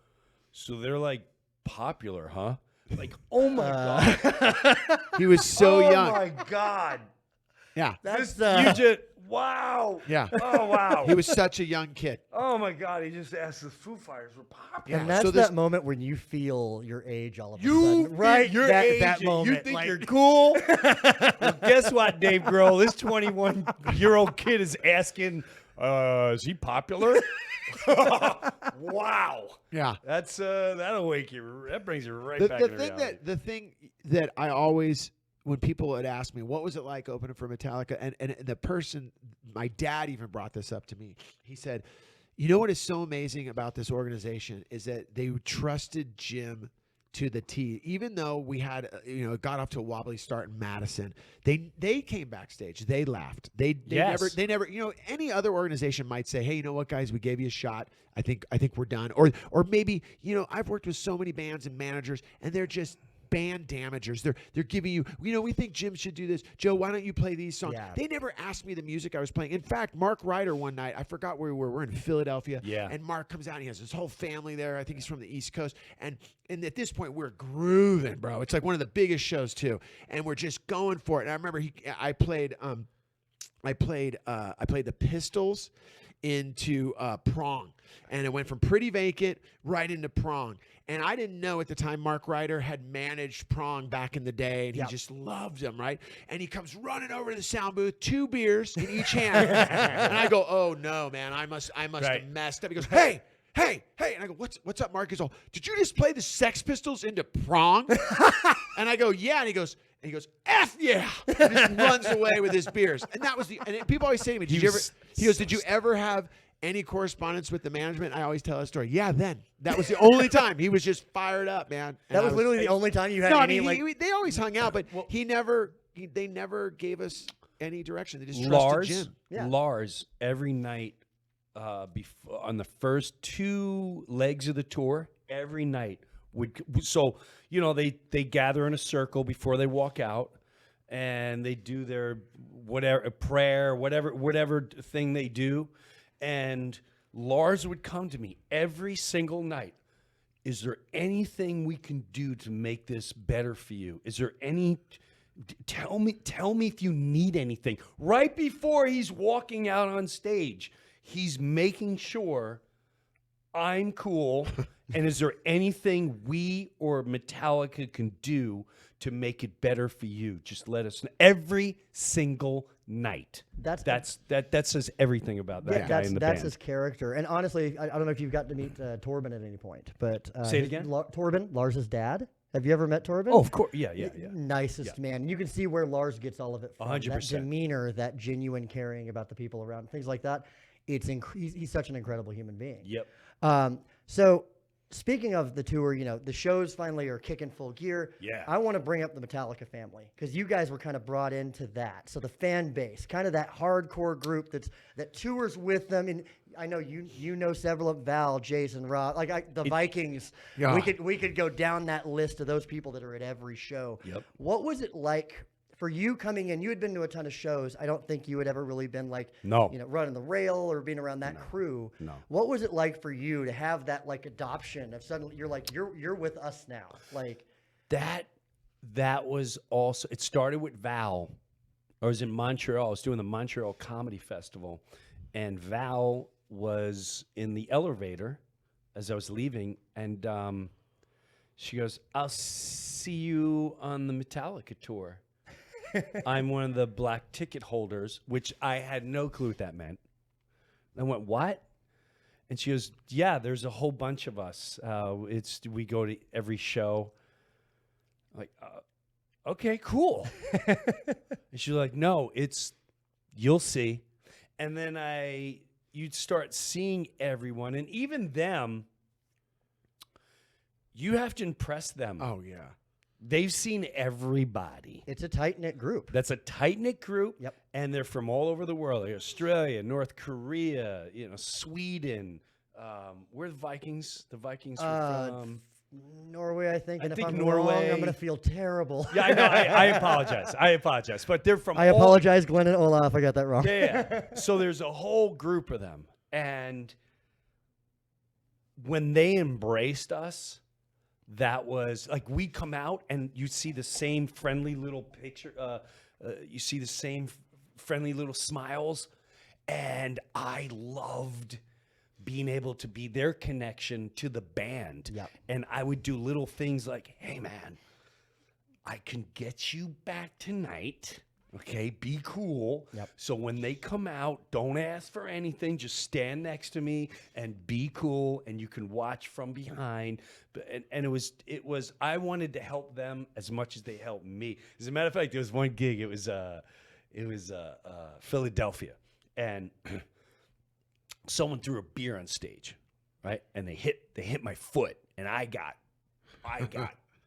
Speaker 1: so they're like popular, huh? Like, oh my God.
Speaker 2: He was so young.
Speaker 1: Oh my God.
Speaker 2: Yeah,
Speaker 6: That's
Speaker 1: You just, wow.
Speaker 2: yeah.
Speaker 1: Oh, wow.
Speaker 2: He was such a young kid.
Speaker 1: Oh my God! He just asked the Foo Fighters were popular.
Speaker 6: and that's
Speaker 2: so this-
Speaker 6: that moment when you feel your age all of a
Speaker 1: You
Speaker 6: sudden. Right?
Speaker 1: your
Speaker 6: that,
Speaker 1: age,
Speaker 6: that
Speaker 1: and
Speaker 6: moment.
Speaker 1: you think
Speaker 6: like-
Speaker 1: you're cool. Well, guess what, Dave Grohl? This 21-year-old kid is asking, "Is he popular?" Wow.
Speaker 2: Yeah.
Speaker 1: That's that'll wake you. That brings you right back
Speaker 2: The
Speaker 1: to
Speaker 2: thing
Speaker 1: reality.
Speaker 2: the thing that I always, when people would ask me, what was it like opening for Metallica? And the person, my dad even brought this up to me. He said, "You know what is so amazing about this organization is that they trusted Jim to the T. Even though we had, got off to a wobbly start in Madison, they came backstage. They laughed. They
Speaker 1: Yes.
Speaker 2: never, any other organization might say, hey, you know what, guys, we gave you a shot. I think we're done. Or maybe, I've worked with so many bands and managers, and they're just band damagers. They're giving you, we think Jim should do this. Joe, why don't you play these songs?
Speaker 6: Yeah.
Speaker 2: They never asked me the music I was playing. In fact, Mark Ryder one night, I forgot where we were. We're in Philadelphia.
Speaker 1: Yeah.
Speaker 2: And Mark comes out and he has his whole family there. I think he's from the East Coast. And at this point, we're grooving, bro. It's like one of the biggest shows too. And we're just going for it. And I remember I played the Pistols into Prong, and it went from Pretty Vacant right into Prong. And I didn't know at the time Mark Ryder had managed Prong back in the day, and he just loved them, right? And he comes running over to the sound booth, 2 beers in each hand, and I go, "Oh no, man, I must
Speaker 1: Right.
Speaker 2: have messed up." He goes, "Hey, hey, and I go, what's up, Mark? He's all, did you just play the Sex Pistols into Prong? And I go, yeah. And he goes, F yeah! And just runs away with his beers. And that was and people always say to me, did you ever have any correspondence with the management? I always tell that story. Yeah, then. That was the only time. He was just fired up, man. And
Speaker 6: That was literally the only time you had
Speaker 2: No, I
Speaker 6: any,
Speaker 2: mean, they always hung out, but they never gave us any direction. They just
Speaker 1: Lars,
Speaker 2: trusted Jim.
Speaker 6: Yeah.
Speaker 1: Lars, every night on the first 2 legs of the tour, every night they gather in a circle before they walk out, and they do their whatever prayer, whatever thing they do, and Lars would come to me every single night. Is there anything we can do to make this better for you? Is there any? Tell me if you need anything. Right before he's walking out on stage, he's making sure I'm cool. And is there anything we or Metallica can do to make it better for you? Just let us know. Every single night. That says everything about that guy in the band.
Speaker 6: That's his character. And honestly, I don't know if you've got to meet Torben at any point, but
Speaker 1: say it again.
Speaker 6: Torben, Lars's dad. Have you ever met Torben?
Speaker 1: Oh, of course. Yeah.
Speaker 6: Nicest man. You can see where Lars gets all of it from.
Speaker 1: 100%.
Speaker 6: That demeanor, that genuine caring about the people around, things like that. He's such an incredible human being.
Speaker 1: Yep.
Speaker 6: So speaking of the tour, the shows finally are kicking full gear.
Speaker 1: Yeah.
Speaker 6: I want to bring up the Metallica family because you guys were kind of brought into that. So the fan base, kind of that hardcore group that tours with them. And I know you know several of Val, Jason, Rob, the Vikings.
Speaker 2: Yeah.
Speaker 6: We could go down that list of those people that are at every show.
Speaker 1: Yep.
Speaker 6: What was it like for you coming in? You had been to a ton of shows. I don't think you had ever really been running the rail or being around that crew.
Speaker 1: No.
Speaker 6: What was it like for you to have that adoption of suddenly you're with us now?
Speaker 1: That was also, it started with Val. I was in Montreal. I was doing the Montreal Comedy Festival, and Val was in the elevator as I was leaving, and she goes, "I'll see you on the Metallica tour." I'm one of the black ticket holders, which I had no clue what that meant. I went, "What?" And she goes, "Yeah, there's a whole bunch of us. We go to every show." I'm like, okay, cool. And she's like, "No, you'll see." And then you'd start seeing everyone, and even them, you have to impress them.
Speaker 2: Oh, yeah.
Speaker 1: They've seen everybody.
Speaker 6: It's a tight-knit group.
Speaker 1: That's a tight-knit group.
Speaker 6: Yep.
Speaker 1: And they're from all over the world. Like Australia, North Korea, Sweden. Where are the Vikings? The Vikings are from
Speaker 6: Norway, I think. And
Speaker 1: think
Speaker 6: if I'm
Speaker 1: Norway.
Speaker 6: wrong, I'm going to feel terrible.
Speaker 1: Yeah, I know. I apologize. But they're from
Speaker 6: I apologize, Glenn and Olaf. I got that wrong.
Speaker 1: Yeah. So there's a whole group of them. And when they embraced us, that was like, we come out and you see the same friendly little picture. You see the same friendly little smiles. And I loved being able to be their connection to the band.
Speaker 6: Yep.
Speaker 1: And I would do little things like, "Hey, man, I can get you back tonight. Okay, be cool."
Speaker 6: Yep.
Speaker 1: So when they come out, don't ask for anything. Just stand next to me and be cool, and you can watch from behind. And it was. I wanted to help them as much as they helped me. As a matter of fact, there was one gig. It was Philadelphia, and someone threw a beer on stage, right? And they hit my foot, and I got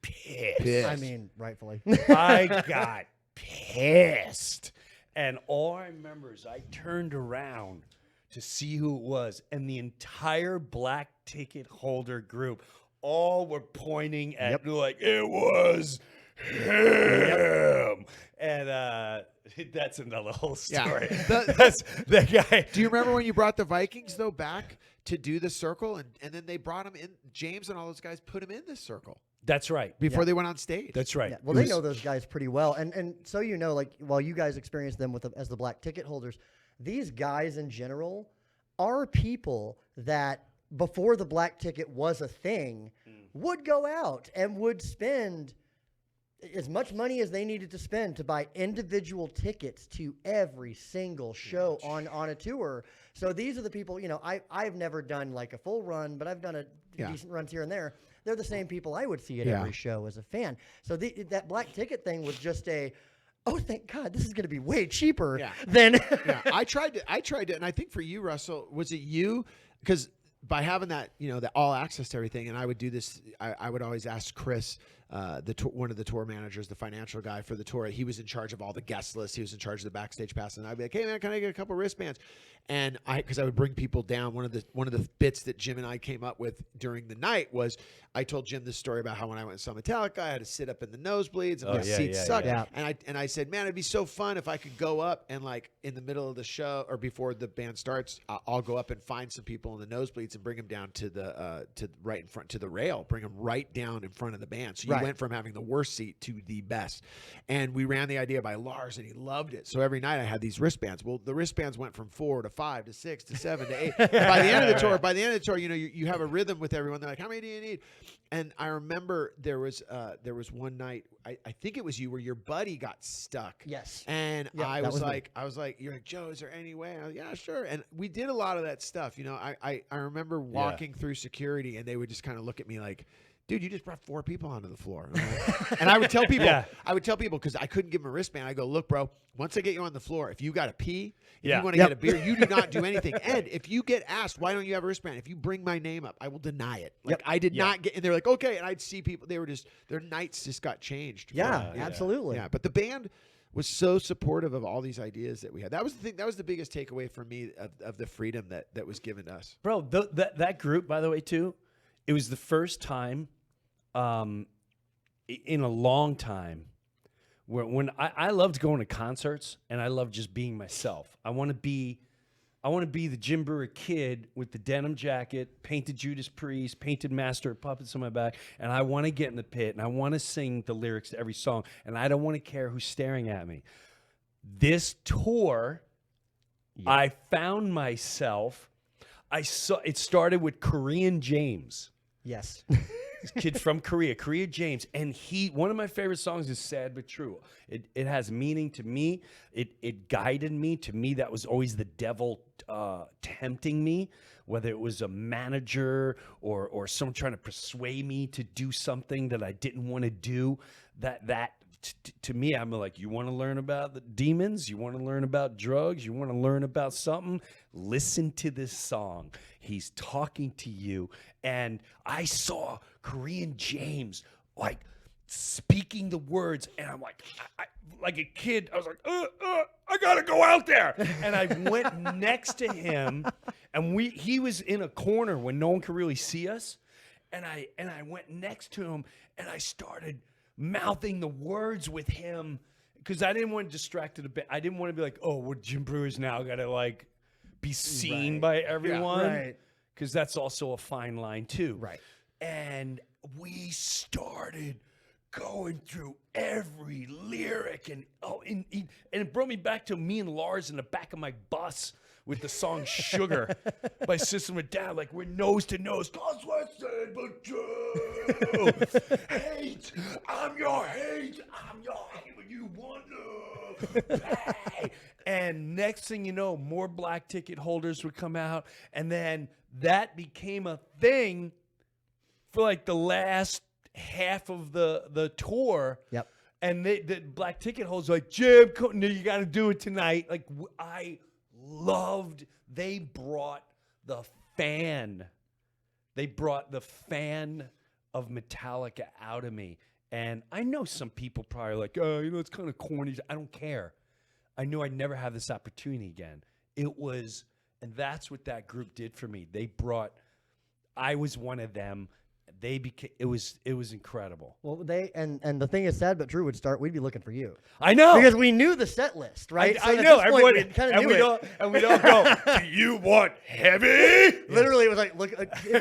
Speaker 1: pissed.
Speaker 6: I mean, rightfully.
Speaker 1: I got pissed. And all I remember is I turned around to see who it was, and the entire black ticket holder group all were pointing at me like, "It was him." And that's another whole story.
Speaker 2: Yeah.
Speaker 1: That's that guy.
Speaker 2: Do you remember when you brought the Vikings, though, back to do the circle? And then they brought him in, James and all those guys put him in this circle
Speaker 1: That's right.
Speaker 2: before they went on stage.
Speaker 1: That's right.
Speaker 6: Yeah, well, they know those guys pretty well, and so while you guys experienced them as the black ticket holders, these guys in general are people that before the black ticket was a thing would go out and would spend as much money as they needed to spend to buy individual tickets to every single show on a tour. So these are the people, I've never done like a full run, but I've done a decent runs here and there. They're the same people I would see at every show as a fan. So that black ticket thing was just oh, thank God, this is going to be way cheaper than.
Speaker 2: I tried to, and I think for you, Russell, was it you? Because by having that, the all access to everything, and I would do this, I would always ask Chris, one of the tour managers, the financial guy for the tour. He was in charge of all the guest lists. He was in charge of the backstage pass, and I'd be like, "Hey man, can I get a couple wristbands?" And because I would bring people down. One of the bits that Jim and I came up with during the night was I told Jim this story about how when I went and saw Metallica, I had to sit up in the nosebleeds and my seats sucked.
Speaker 6: Yeah.
Speaker 2: And I said, man, it'd be so fun if I could go up and like in the middle of the show or before the band starts, I'll go up and find some people in the nosebleeds and bring them down to the right in front to the rail, bring them right down in front of the band. So you went from having the worst seat to the best. And we ran the idea by Lars, and he loved it. So every night I had these wristbands. Well, the wristbands went from 4 to 5 to 6 to 7 to 8. By the end of the tour, you have a rhythm with everyone. They're like, how many do you need? And I remember there was one night, I think it was you, where your buddy got stuck.
Speaker 6: Yes.
Speaker 2: And I was like, you're like, Joe, is there any way? I was like, yeah, sure. And we did a lot of that stuff. I remember walking through security, and they would just kind of look at me like, dude, you just brought 4 people onto the floor. And I would tell people, because I couldn't give them a wristband. I go, look, bro, once I get you on the floor, if you got to pee, if you want to get a beer, you do not do anything. And if you get asked, why don't you have a wristband? If you bring my name up, I will deny it. Like I did not get, and they're like, okay. And I'd see people, their nights just got changed.
Speaker 6: Yeah, absolutely.
Speaker 2: Yeah, but the band was so supportive of all these ideas that we had. That was the thing. That was the biggest takeaway for me of the freedom that was given to us.
Speaker 1: Bro, that group, by the way, too, it was the first time in a long time when I loved going to concerts, and I loved just being myself. I want to be the Jim Breuer kid with the denim jacket, painted Judas Priest, painted Master of Puppets on my back, and I want to get in the pit, and I want to sing the lyrics to every song, and I don't want to care who's staring at me. This tour, I found myself. It started with Korean James.
Speaker 6: Yes.
Speaker 1: This kid from Korea James, and one of my favorite songs is Sad But True. It has meaning to me. It guided me. To me, that was always the devil tempting me, whether it was a manager or someone trying to persuade me to do something that I didn't want to do. To me, I'm like, you want to learn about the demons? You want to learn about drugs? You want to learn about something? Listen to this song. He's talking to you. And I saw Korean James, like, speaking the words. And I'm like, like a kid, I was like, I got to go out there. And I went next to him. And he was in a corner when no one could really see us. And I went next to him, and I started mouthing the words with him because I didn't want to distract it a bit. I didn't want to be like, oh, well, Jim Brewer's now got to like be seen by everyone, because that's also a fine line too.
Speaker 6: Right.
Speaker 1: And we started going through every lyric, and it brought me back to me and Lars in the back of my bus with the song Sugar by System of a Down. Like, we're nose to nose. Cause we're sad but true. Hate, I'm your hate. I'm your hate when you want to pay. And next thing you know, more black ticket holders would come out. And then that became a thing for like the last half of the tour.
Speaker 6: Yep.
Speaker 1: And the black ticket holders were like, Jim, you got to do it tonight. Like, they brought the fan. They brought the fan of Metallica out of me. And I know some people probably are like, oh, it's kind of corny. I don't care. I knew I'd never have this opportunity again. And that's what that group did for me. I was one of them. It was incredible.
Speaker 6: Well, and the thing is, Sad But True would start. We'd be looking for you.
Speaker 1: I know,
Speaker 6: because we knew the set list, right?
Speaker 1: I know. Everybody,
Speaker 6: and
Speaker 1: we'd all go, do you want heavy?
Speaker 6: Literally, it was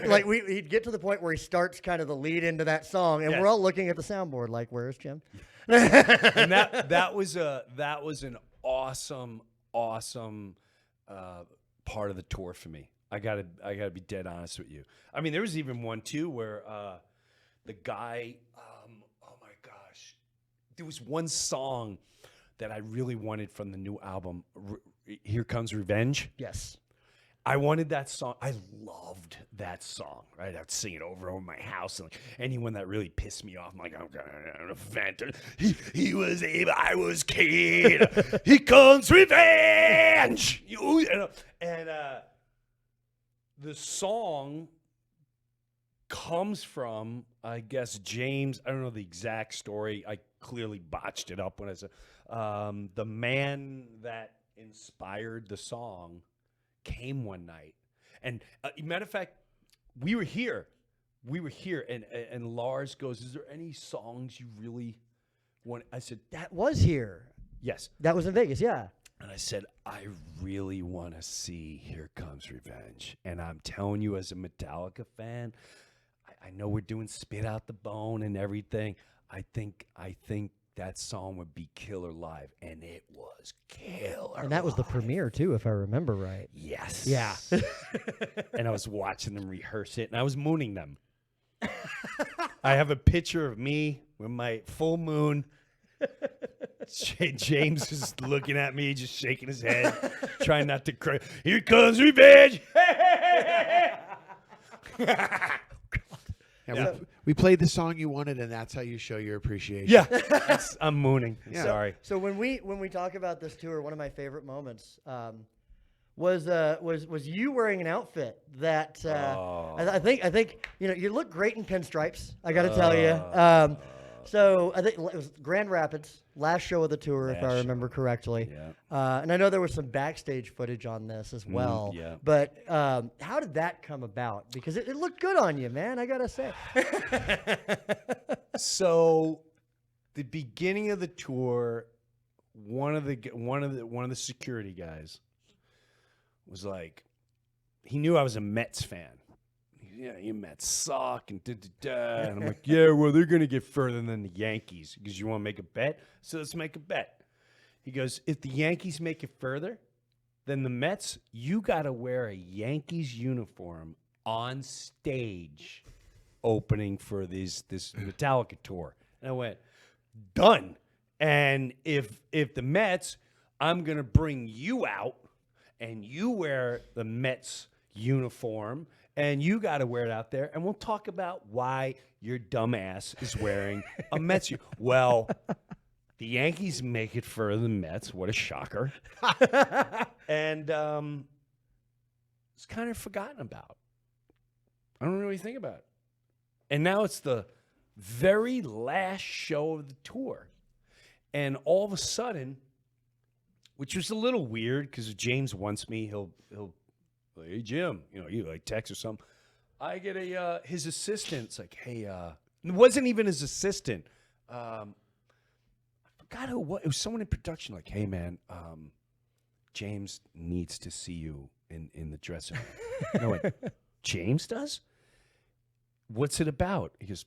Speaker 6: like he'd get to the point where he starts kind of the lead into that song, and we're all looking at the soundboard like, "Where's Jim?"
Speaker 1: And that was an awesome part of the tour for me. I gotta be dead honest with you. I mean, there was even one too where the guy, oh my gosh, there was one song that I really wanted from the new album, Here Comes Revenge.
Speaker 6: Yes.
Speaker 1: I wanted that song. I loved that song, right? I'd sing it over my house. And like anyone that really pissed me off, I'm like, I'm gonna vent. He was Abe, I was Cain. Here comes revenge. And the song comes from, I guess, James. I don't know the exact story. I clearly botched it up when I said the man that inspired the song came one night, and matter of fact, we were here, and Lars goes, "Is there any songs you really want?" I said,
Speaker 6: That was here.
Speaker 1: "Yes."
Speaker 6: That was in Vegas, yeah.
Speaker 1: And I said, "I really want to see Here Comes Revenge." And I'm telling you, as a Metallica fan, I know we're doing Spit Out the Bone and everything. I think that song would be killer live, and it was killer.
Speaker 6: And that was the
Speaker 1: live.
Speaker 6: premiere, too, if I remember right.
Speaker 1: Yes.
Speaker 6: Yeah.
Speaker 1: And I was watching them rehearse it, and I was mooning them. I have a picture of me with my full moon. James is looking at me, just shaking his head, trying not to cry. Here comes revenge.
Speaker 2: Yeah, we played the song you wanted, and that's how you show your appreciation.
Speaker 1: Yeah, I'm mooning.
Speaker 2: Yeah.
Speaker 1: Sorry.
Speaker 6: So when we talk about this tour, one of my favorite moments was you wearing an outfit that I think you look great in pinstripes. I got to tell you. So I think it was Grand Rapids, last show of the tour, if I remember correctly.
Speaker 1: Yeah.
Speaker 6: And I know there was some backstage footage on this as well.
Speaker 1: yeah.
Speaker 6: But how did that come about? Because it looked good on you, man. I gotta say.
Speaker 1: So, the beginning of the tour, one of the security guys was like, he knew I was a Mets fan. Yeah, you Mets suck and And I'm like, yeah, well, they're gonna get further than the Yankees because you want to make a bet. So let's make a bet. He goes, if the Yankees make it further than the Mets, you gotta wear a Yankees uniform on stage, opening for this Metallica tour. And I went, done. And if the Mets, I'm gonna bring you out, and you wear the Mets uniform. And you got to wear it out there, and we'll talk about why your dumbass is wearing a Mets uniform. Well, the Yankees make it further than Mets. What a shocker. And it's kind of forgotten about. I don't really think about it. And now it's the very last show of the tour. And all of a sudden, which was a little weird because if James wants me, he'll like, hey, Jim, you like text or something. I get his assistant's like, hey, it wasn't even his assistant. I forgot who what. It was someone in production like, hey, man, James needs to see you in the dressing room. And I went, James does? What's it about? He goes,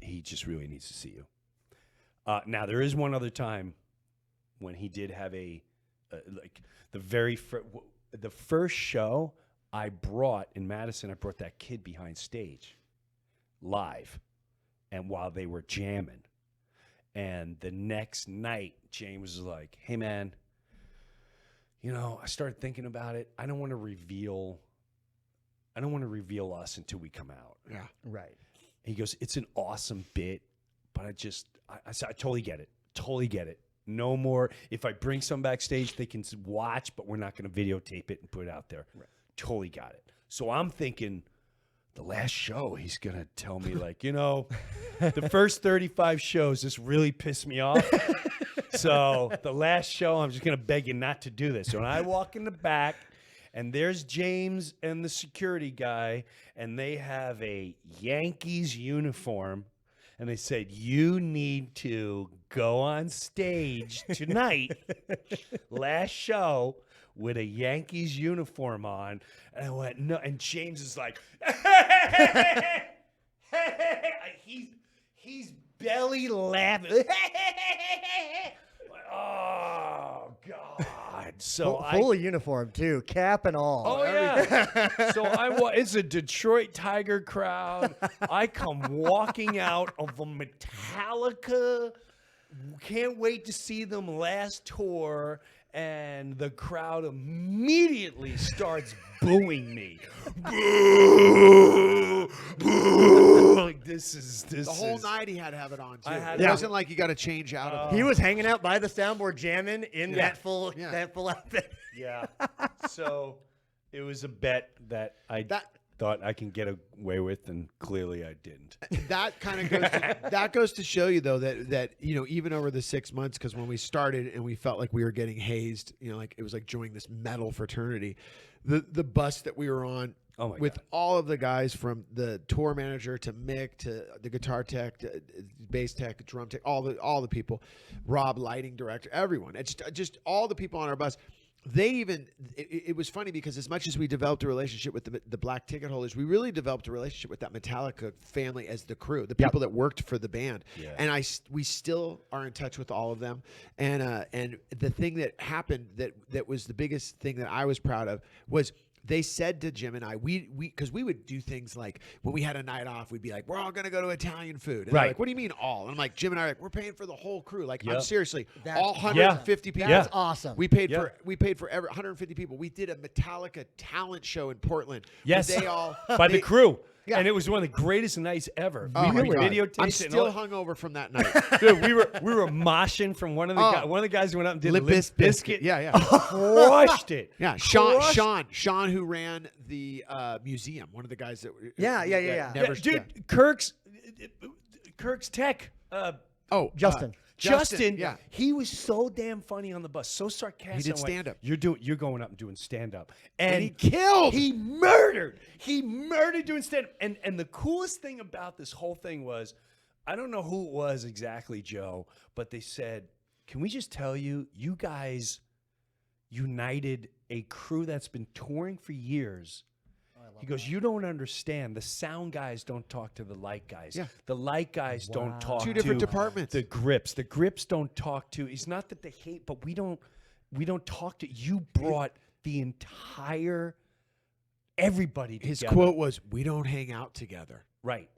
Speaker 1: he just really needs to see you. Now, there is one other time when he did have like the first show I brought in Madison, I brought that kid behind stage live, and while they were jamming. And the next night, James was like, hey, man, I started thinking about it. I don't want to reveal us until we come out.
Speaker 2: Yeah.
Speaker 6: Right.
Speaker 1: He goes, it's an awesome bit, but I totally get it. Totally get it. No more. If I bring some backstage, they can watch, but we're not going to videotape it and put it out there. Right. Totally got it. So I'm thinking the last show, he's going to tell me like, the first 35 shows, this really pissed me off. So the last show, I'm just going to beg you not to do this. So when I walk in the back, and there's James and the security guy, and they have a Yankees uniform. And they said, you need to go on stage tonight, last show, with a Yankees uniform on. And I went, no. And James is like, he's belly laughing. Oh, God. So
Speaker 6: full uniform, too. Cap and all.
Speaker 1: Oh, yeah. So it's a Detroit Tiger crowd. I come walking out of a Metallica. Can't wait to see them last tour. and the crowd immediately starts booing me. Boo! Boo! Like this is
Speaker 2: The whole night he had to have it on too.
Speaker 1: I had
Speaker 2: It
Speaker 1: to-
Speaker 2: wasn't like you got to change out of it.
Speaker 6: He was hanging out by the soundboard jamming in that full outfit.
Speaker 1: Yeah. So it was a bet that I thought I can get away with, and clearly I didn't.
Speaker 2: That kind of goes to show you though that even over the 6 months, because when we started and we felt like we were getting hazed, like it was like joining this metal fraternity, the bus that we were on.
Speaker 1: Oh my
Speaker 2: with
Speaker 1: God.
Speaker 2: all of the guys from the tour manager to Mick to the guitar tech, to bass tech, drum tech, all the people, Rob, lighting director, everyone. It's just all the people on our bus. They even it was funny because as much as we developed a relationship with the black ticket holders, we really developed a relationship with that Metallica family as the crew, the people that worked for the band.
Speaker 1: Yeah.
Speaker 2: And we still are in touch with all of them. And the thing that happened that was the biggest thing that I was proud of was they said to Jim and I, because we would do things like when we had a night off, we'd be like, we're all going to go to Italian food. And they're
Speaker 1: Right.
Speaker 2: like, what do you mean all? And I'm like, Jim and I are like, we're paying for the whole crew. Like, I'm
Speaker 1: Yep.
Speaker 2: seriously,
Speaker 6: That's
Speaker 2: all 150 people.
Speaker 6: That's awesome.
Speaker 2: We paid
Speaker 1: Yeah.
Speaker 2: for every 150 people. We did a Metallica talent show in Portland. where
Speaker 1: Yes.
Speaker 2: They all
Speaker 1: By the crew.
Speaker 2: Yeah.
Speaker 1: And it was one of the greatest nights ever.
Speaker 2: Oh my
Speaker 1: we
Speaker 2: God.
Speaker 1: videotaped
Speaker 2: I'm
Speaker 1: it and
Speaker 2: still
Speaker 1: all-
Speaker 2: hungover from that night.
Speaker 1: Dude, we were moshing from one of the
Speaker 2: Oh.
Speaker 1: guys. One of the guys who went up and did
Speaker 2: Limp
Speaker 1: Limp
Speaker 2: Bizkit.
Speaker 1: Bizkit.
Speaker 2: Yeah.
Speaker 1: Crushed it.
Speaker 2: Yeah,
Speaker 1: Crushed-
Speaker 2: Sean, who ran the museum, one of the guys that
Speaker 6: Yeah.
Speaker 2: never,
Speaker 1: Dude, Kirk's tech.
Speaker 6: Justin.
Speaker 1: Justin,
Speaker 2: yeah.
Speaker 1: he was so damn funny on the bus, so sarcastic.
Speaker 2: He did
Speaker 1: I'm like,
Speaker 2: stand-up.
Speaker 1: You're going up and doing stand up, and
Speaker 2: he killed.
Speaker 1: He murdered doing stand up. And the coolest thing about this whole thing was, I don't know who it was exactly, Joe, but they said, "Can we just tell you, you guys united a crew that's been touring for years." He goes, "You don't understand. The sound guys don't talk to the light guys.
Speaker 2: Yeah.
Speaker 1: The light guys don't talk
Speaker 2: Two
Speaker 1: to
Speaker 2: different departments.
Speaker 1: the grips. The grips don't talk to. It's not that they hate, but we don't talk to. You brought the entire everybody together.
Speaker 2: His quote was, "We don't hang out together."
Speaker 1: right.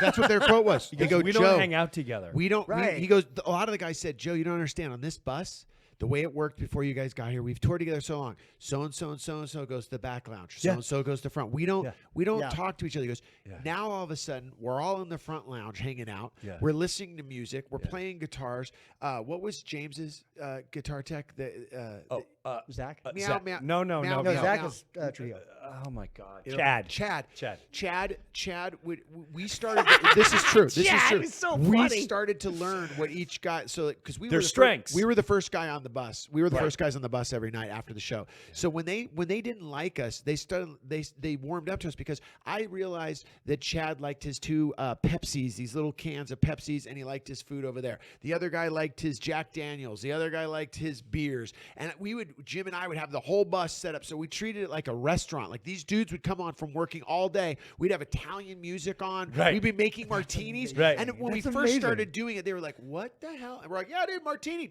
Speaker 2: That's what their quote was. They go,
Speaker 1: we
Speaker 2: "Joe,
Speaker 1: don't hang out together.
Speaker 2: we don't."
Speaker 6: Right.
Speaker 2: He goes, a lot of the guys said, "Joe, you don't understand. On this bus, the way it worked before you guys got here, we've toured together so long. So and so and so and so goes to the back lounge. So
Speaker 1: Yeah.
Speaker 2: and so goes to the front. We don't
Speaker 6: Yeah.
Speaker 2: talk to each other." He goes,
Speaker 1: Yeah.
Speaker 2: "Now all of a sudden, we're all in the front lounge hanging out.
Speaker 1: Yeah.
Speaker 2: We're listening to music. We're playing guitars. What was James's guitar tech?
Speaker 6: Zach.
Speaker 2: Meow,
Speaker 1: Zach-
Speaker 2: meow.
Speaker 1: No.
Speaker 6: No,
Speaker 2: meow.
Speaker 6: Zach is Trio.
Speaker 1: Oh my God.
Speaker 2: Chad.
Speaker 1: Chad.
Speaker 2: We started. This is true. This is
Speaker 1: Chad
Speaker 2: true.
Speaker 1: is so
Speaker 2: we
Speaker 1: funny.
Speaker 2: started to learn what each guy. So because we
Speaker 1: Their
Speaker 2: were the
Speaker 1: strengths.
Speaker 2: we were the first guy on the bus. We were the
Speaker 1: Right.
Speaker 2: first guys on the bus every night after the show. So when they didn't like us, they warmed up to us because I realized that Chad liked his two Pepsis, these little cans of Pepsis, and he liked his food over there. The other guy liked his Jack Daniels. The other guy liked his beers. And Jim and I would have the whole bus set up. So we treated it like a restaurant. Like these dudes would come on from working all day. We'd have Italian music on.
Speaker 1: Right.
Speaker 2: We'd be making martinis.
Speaker 1: Right.
Speaker 2: And when we
Speaker 6: That's
Speaker 2: first
Speaker 6: amazing.
Speaker 2: started doing it, they were like, "What the hell?" And we're like, "Yeah, dude, martini."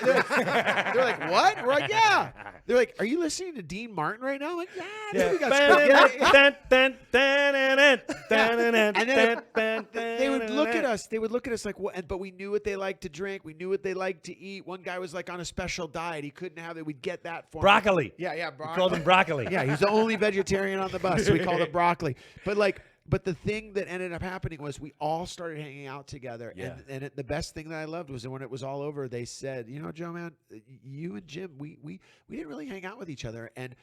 Speaker 2: They're like, "What?" We're like, "Yeah." They're like, "Are you listening to Dean Martin right now?" I'm like, "Yeah, dude, we got And then they would look at us. They would look at us like, "What?" But we knew what they liked to drink. We knew what they liked to eat. One guy was like on a special diet. He couldn't have it. We'd get that for him.
Speaker 1: Broccoli.
Speaker 2: Yeah,
Speaker 1: We
Speaker 2: broccoli.
Speaker 1: called him broccoli.
Speaker 2: Yeah, he was the only vegetarian on the bus, so we called it broccoli. But the thing that ended up happening was we all started hanging out together.
Speaker 1: Yeah.
Speaker 2: And the best thing that I loved was when it was all over, they said, "You know, Joe, man, you and Jim, we didn't really hang out with each other, and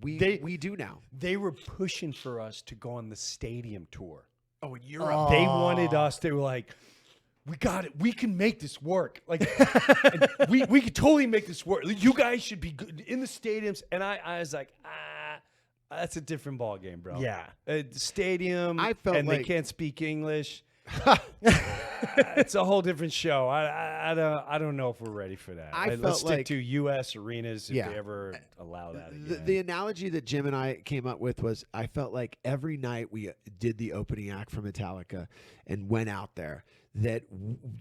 Speaker 2: we do now."
Speaker 1: They were pushing for us to go on the stadium tour.
Speaker 2: Oh, in Europe.
Speaker 1: They wanted us. They were like, "We got it. We can make this work. Like, we could totally make this work. You guys should be good in the stadiums." And I was like, that's a different ball game, bro.
Speaker 6: Yeah.
Speaker 1: Stadium.
Speaker 2: I felt
Speaker 1: and they
Speaker 2: like-
Speaker 1: can't speak English. It's a whole different show. I don't know if we're ready for that.
Speaker 2: I
Speaker 1: Let's
Speaker 2: felt
Speaker 1: stick
Speaker 2: like-
Speaker 1: to U.S. arenas if
Speaker 2: Yeah.
Speaker 1: they ever allow that again.
Speaker 2: The analogy that Jim and I came up with was I felt like every night we did the opening act for Metallica and went out there that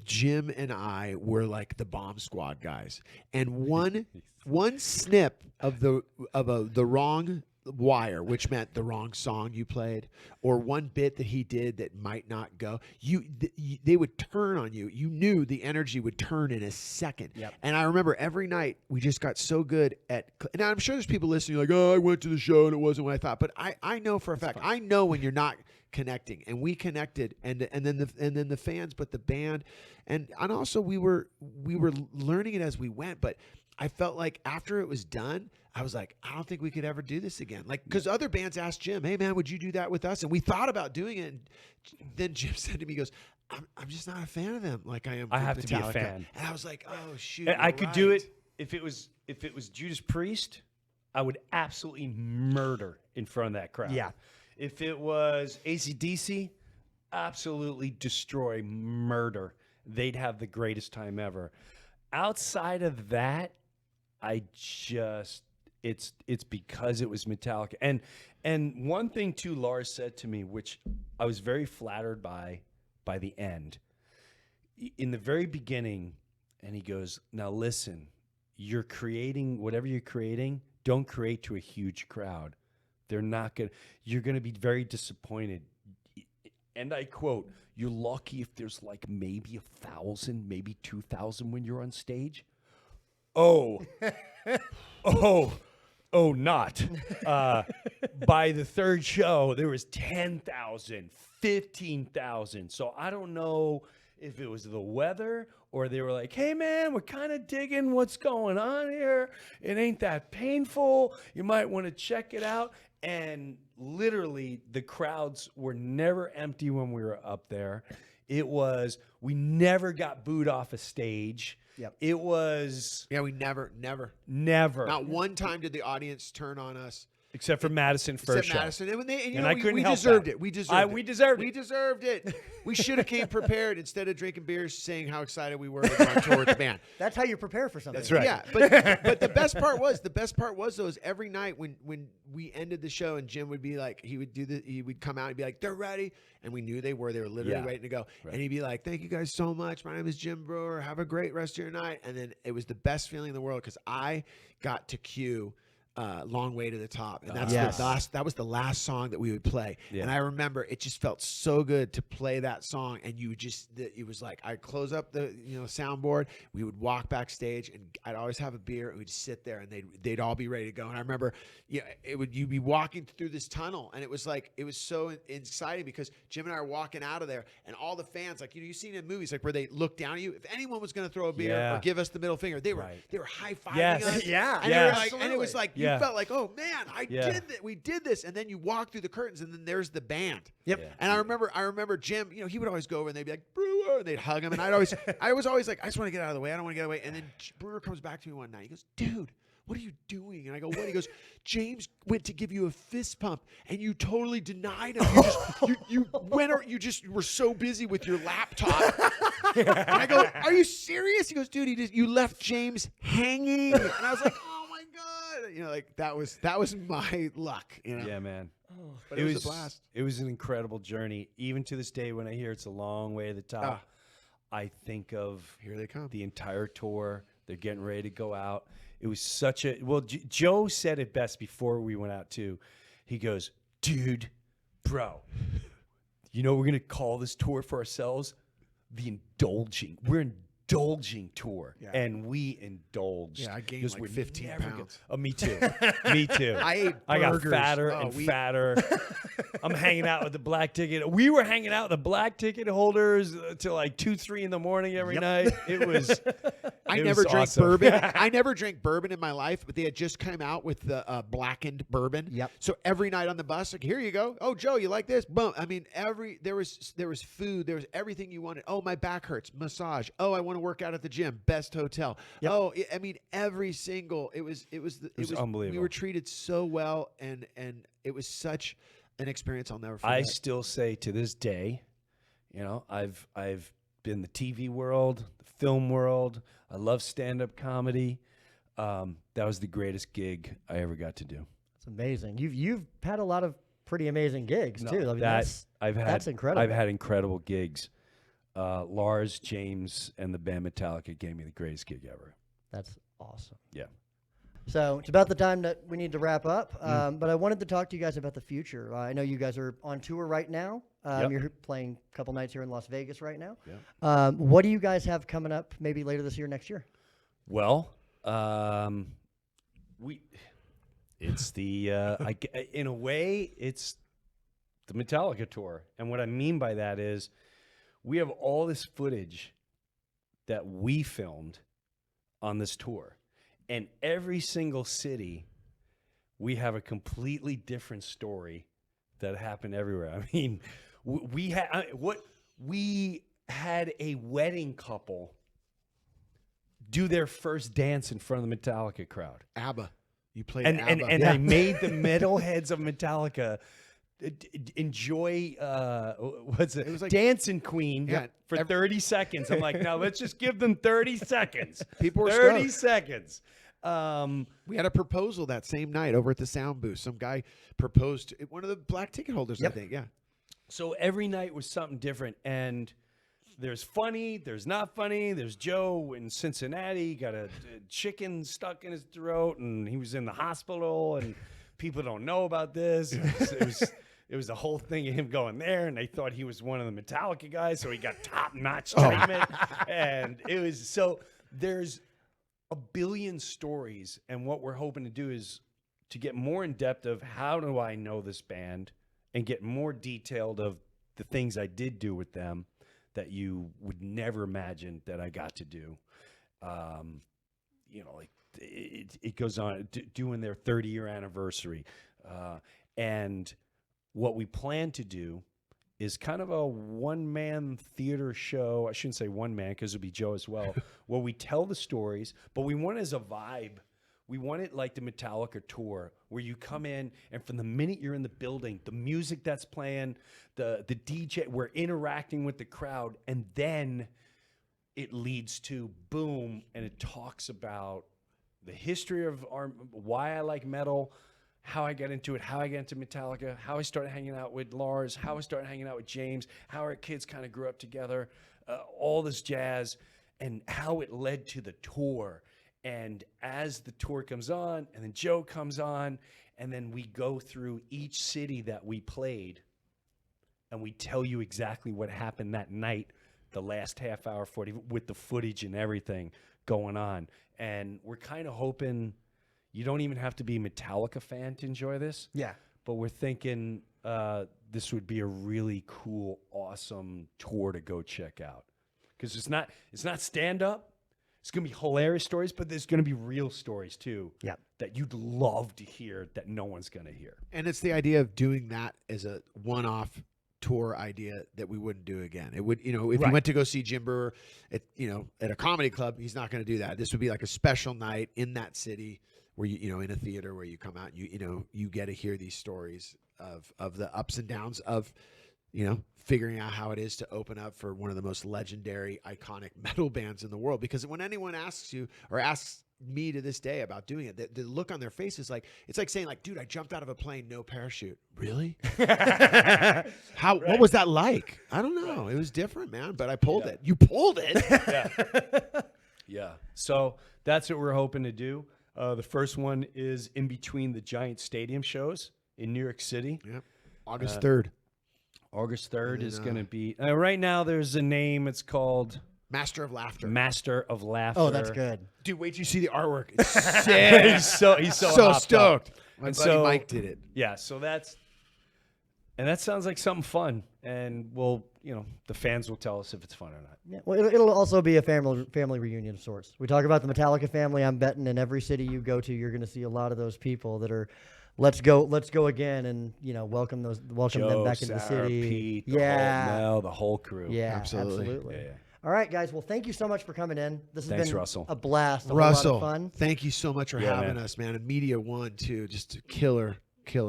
Speaker 2: Jim and I were like the bomb squad guys. And one snip of the wrong wire, which meant the wrong song you played, or one bit that he did that might not go, they would turn on you. You knew the energy would turn in a second.
Speaker 6: Yep.
Speaker 2: And I remember every night we just got so good at. Now I'm sure there's people listening like, oh, I went to the show and it wasn't what I thought. But I know for a fact, I know when you're not connecting, and we connected, and then the fans, but the band, and also we were learning it as we went. But I felt like after it was done, I was like, I don't think we could ever do this again. Like, because other bands asked Jim, hey man, would you do that with us? And we thought about doing it. And then Jim said to me, he goes, I'm just not a fan of them like I am.
Speaker 1: I
Speaker 2: with
Speaker 1: have to be a
Speaker 2: Metallica."
Speaker 1: fan.
Speaker 2: And I was like, oh shoot,
Speaker 1: I
Speaker 2: you're
Speaker 1: could do
Speaker 2: right.
Speaker 1: it if it was Judas Priest. I would absolutely murder in front of that crowd.
Speaker 6: Yeah.
Speaker 1: If it was AC/DC, absolutely destroy, murder. They'd have the greatest time ever. Outside of that, it's because it was Metallica. And one thing too, Lars said to me, which I was very flattered by the end. In the very beginning, and he goes, now listen, you're creating whatever you're creating, don't create to a huge crowd. You're going to be very disappointed. And I quote, you're lucky if there's like maybe 1,000, maybe 2,000 when you're on stage. Oh, not. By the third show, there was 10,000, 15,000. So I don't know if it was the weather or they were like, hey, man, we're kind of digging what's going on here. It ain't that painful. You might want to check it out. And literally, the crowds were never empty when we were up there. We never got booed off a stage.
Speaker 6: Yep.
Speaker 1: It was
Speaker 2: Yeah, we never.
Speaker 1: never.
Speaker 2: Not one time did the audience turn on us.
Speaker 1: Except for Madison first
Speaker 2: Except
Speaker 1: show.
Speaker 2: Madison. And
Speaker 1: And I couldn't
Speaker 2: we
Speaker 1: help
Speaker 2: deserved
Speaker 1: that.
Speaker 2: it. We deserved it.
Speaker 1: We deserved it.
Speaker 2: We deserved it. We should have came prepared instead of drinking beers saying how excited we were to go on tour with the band.
Speaker 6: That's how you prepare for something.
Speaker 1: That's right.
Speaker 2: Yeah, but the best part was though is every night when we ended the show and Jim would be like, he would come out and be like, they're ready, and we knew they were literally
Speaker 1: Yeah.
Speaker 2: waiting to go,
Speaker 1: Right.
Speaker 2: and he'd be like, thank you guys so much, my name is Jim Breuer, have a great rest of your night. And then it was the best feeling in the world because I got to cue Long Way to the Top, and that's
Speaker 6: Yes.
Speaker 2: that was the last song that we would play.
Speaker 1: Yeah.
Speaker 2: And I remember it just felt so good to play that song, and it was like I'd close up the soundboard, we would walk backstage, and I'd always have a beer, and we'd sit there, and they'd all be ready to go. And I remember, you'd be walking through this tunnel, and it was so exciting because Jim and I are walking out of there, and all the fans, like you've seen in movies, like where they look down at you. If anyone was going to throw a beer
Speaker 1: Yeah.
Speaker 2: or give us the middle finger, they were
Speaker 1: Right.
Speaker 2: high fiving
Speaker 1: Yes.
Speaker 2: us.
Speaker 6: Yeah.
Speaker 2: And, they were
Speaker 1: Yes.
Speaker 2: like, and it was like
Speaker 1: Yeah.
Speaker 2: you felt like, oh man,
Speaker 1: Yeah.
Speaker 2: we did this, and then you walk through the curtains, and then there's the band.
Speaker 6: Yep.
Speaker 1: Yeah.
Speaker 2: And I remember Jim. He would always go over and they'd be like, Brewer, and they'd hug him, and I was always like, I just want to get out of the way. I don't want to get away. And then Brewer comes back to me one night. He goes, dude, what are you doing? And I go, what? He goes, James went to give you a fist pump, and you totally denied him. You just were so busy with your laptop. And I go, are you serious? He goes, dude, you left James hanging. And I was like, oh my god, that was my luck.
Speaker 1: Yeah, man.
Speaker 2: But it was a blast.
Speaker 1: It was an incredible journey. Even to this day, when I hear it's a long way to the top, I think of
Speaker 2: Here they come.
Speaker 1: the entire tour. They're getting ready to go out. It was such a Joe said it best before we went out too. He goes, dude, bro, we're gonna call this tour for ourselves the indulging. We're indulging tour,
Speaker 2: Yeah.
Speaker 1: and we indulged.
Speaker 2: Yeah, I gained
Speaker 1: because
Speaker 2: like
Speaker 1: we're
Speaker 2: 15
Speaker 1: never gonna-
Speaker 2: pounds.
Speaker 1: Oh, me too. Me too.
Speaker 2: I ate
Speaker 1: got
Speaker 2: burgers.
Speaker 1: fatter
Speaker 2: Oh,
Speaker 1: and
Speaker 2: we-
Speaker 1: fatter. I'm hanging out with the black ticket. We were hanging out with the black ticket holders till like 2, 3 in the morning every night. It was.
Speaker 2: I
Speaker 1: it
Speaker 2: never
Speaker 1: was
Speaker 2: drank
Speaker 1: awesome.
Speaker 2: bourbon. I never drank bourbon in my life, but they had just come out with the blackened bourbon.
Speaker 6: Yep.
Speaker 2: So every night on the bus, like, here you go. Oh, Joe, you like this? Boom. I mean, there was food. There was everything you wanted. Oh, my back hurts. Massage. Oh, I want to work out at the gym. Best hotel.
Speaker 6: Yep.
Speaker 2: Oh, I mean, every single. It was
Speaker 1: unbelievable.
Speaker 2: We were treated so well, and it was such an experience I'll never forget.
Speaker 1: I still say to this day, I've been the TV world, the film world. I love stand-up comedy. That was the greatest gig I ever got to do.
Speaker 6: It's amazing. You've had a lot of pretty amazing gigs too. I mean,
Speaker 1: that's
Speaker 6: that's incredible.
Speaker 1: I've had incredible gigs. Lars, James, and the band Metallica gave me the greatest gig ever.
Speaker 6: That's awesome.
Speaker 1: Yeah.
Speaker 6: So it's about the time that we need to wrap up. But I wanted to talk to you guys about the future. I know you guys are on tour right now.
Speaker 1: Yep.
Speaker 6: You're playing a couple nights here in Las Vegas right now.
Speaker 1: Yep.
Speaker 6: What do you guys have coming up maybe later this year, next year?
Speaker 1: Well, it's the in a way it's the Metallica tour, and what I mean by that is we have all this footage that we filmed on this tour, and every single city we have a completely different story that happened everywhere. I mean, we had a wedding couple do their first dance in front of the Metallica crowd.
Speaker 2: ABBA. You played
Speaker 1: And
Speaker 2: ABBA.
Speaker 1: I made the metalheads of Metallica enjoy what's it?
Speaker 2: It was like-
Speaker 1: Dancing Queen
Speaker 2: Yeah,
Speaker 1: for 30 seconds. I'm like, now let's just give them 30 seconds.
Speaker 2: People were
Speaker 1: 30
Speaker 2: stoked.
Speaker 1: seconds.
Speaker 2: We had a proposal that same night over at the sound booth. Some guy proposed to one of the black ticket holders, I think. Yeah.
Speaker 1: So every night was something different, and there's funny, there's not funny. There's Joe in Cincinnati, got a chicken stuck in his throat, and he was in the hospital, and people don't know about this. It was the whole thing of him going there, and they thought he was one of the Metallica guys, so he got top-notch treatment. And it was so there's a billion stories, and what we're hoping to do is to get more in depth of how do I know this band, and get more detailed of the things I did do with them that you would never imagine that I got to do. Like it goes on doing their 30-year anniversary. And what we plan to do is kind of a one-man theater show. I shouldn't say one man because it'll be Joe as well, where we tell the stories, but we want it as a vibe. We want it like the Metallica tour, where you come in and from the minute you're in the building, the music that's playing, the DJ, we're interacting with the crowd, and then it leads to boom, and it talks about the history of why I like metal, how I got into it, how I got into Metallica, how I started hanging out with Lars, how I started hanging out with James, how our kids kind of grew up together, all this jazz, and how it led to the tour. And as the tour comes on, and then Joe comes on, and then we go through each city that we played, and we tell you exactly what happened that night, the last half hour, 40, with the footage and everything going on. And we're kind of hoping you don't even have to be a Metallica fan to enjoy this.
Speaker 6: Yeah.
Speaker 1: But we're thinking this would be a really cool, awesome tour to go check out. Because it's not stand-up. It's going to be hilarious stories, but there's going to be real stories, too, that you'd love to hear that no one's going to hear.
Speaker 2: And it's the idea of doing that as a one-off tour idea that we wouldn't do again. It would, if you went to go see Jim Breuer at a comedy club, he's not going to do that. This would be like a special night in that city where in a theater where you come out and you get to hear these stories of the ups and downs of figuring out how it is to open up for one of the most legendary, iconic metal bands in the world. Because when anyone asks you or asks me to this day about doing it, the look on their face is like, it's like saying like, dude, I jumped out of a plane, no parachute. Really? What was that like? I don't know. It was different, man, but I pulled it. You pulled it.
Speaker 1: Yeah. So that's what we're hoping to do. The first one is in between the giant stadium shows in New York City.
Speaker 2: Yep. August 3rd.
Speaker 1: August 3rd is going to be... right now, there's a name. It's called...
Speaker 2: Master of Laughter.
Speaker 1: Master of Laughter.
Speaker 6: Oh, that's good.
Speaker 2: Dude, wait till you see the artwork. It's sick.
Speaker 1: he's so
Speaker 2: so stoked.
Speaker 1: Up.
Speaker 2: My
Speaker 1: And
Speaker 2: buddy
Speaker 1: so-
Speaker 2: Mike did it.
Speaker 1: Yeah, so that's... And that sounds like something fun. And we'll, the fans will tell us if it's fun or not.
Speaker 6: Yeah. Well, it'll also be a family reunion of sorts. We talk about the Metallica family. I'm betting in every city you go to, you're going to see a lot of those people that are, let's go again, and welcome them back into the
Speaker 1: Sarah,
Speaker 6: city.
Speaker 1: Pete, the whole crew.
Speaker 6: Yeah,
Speaker 2: Absolutely.
Speaker 1: Yeah.
Speaker 6: All right, guys. Well, thank you so much for coming in. This has
Speaker 1: Thanks,
Speaker 6: been
Speaker 1: Russell.
Speaker 6: a blast. A
Speaker 2: Russell,
Speaker 6: whole lot of fun.
Speaker 2: thank you so much for
Speaker 1: Yeah,
Speaker 2: having
Speaker 1: man.
Speaker 2: us, man. And Media One, too. Just a killer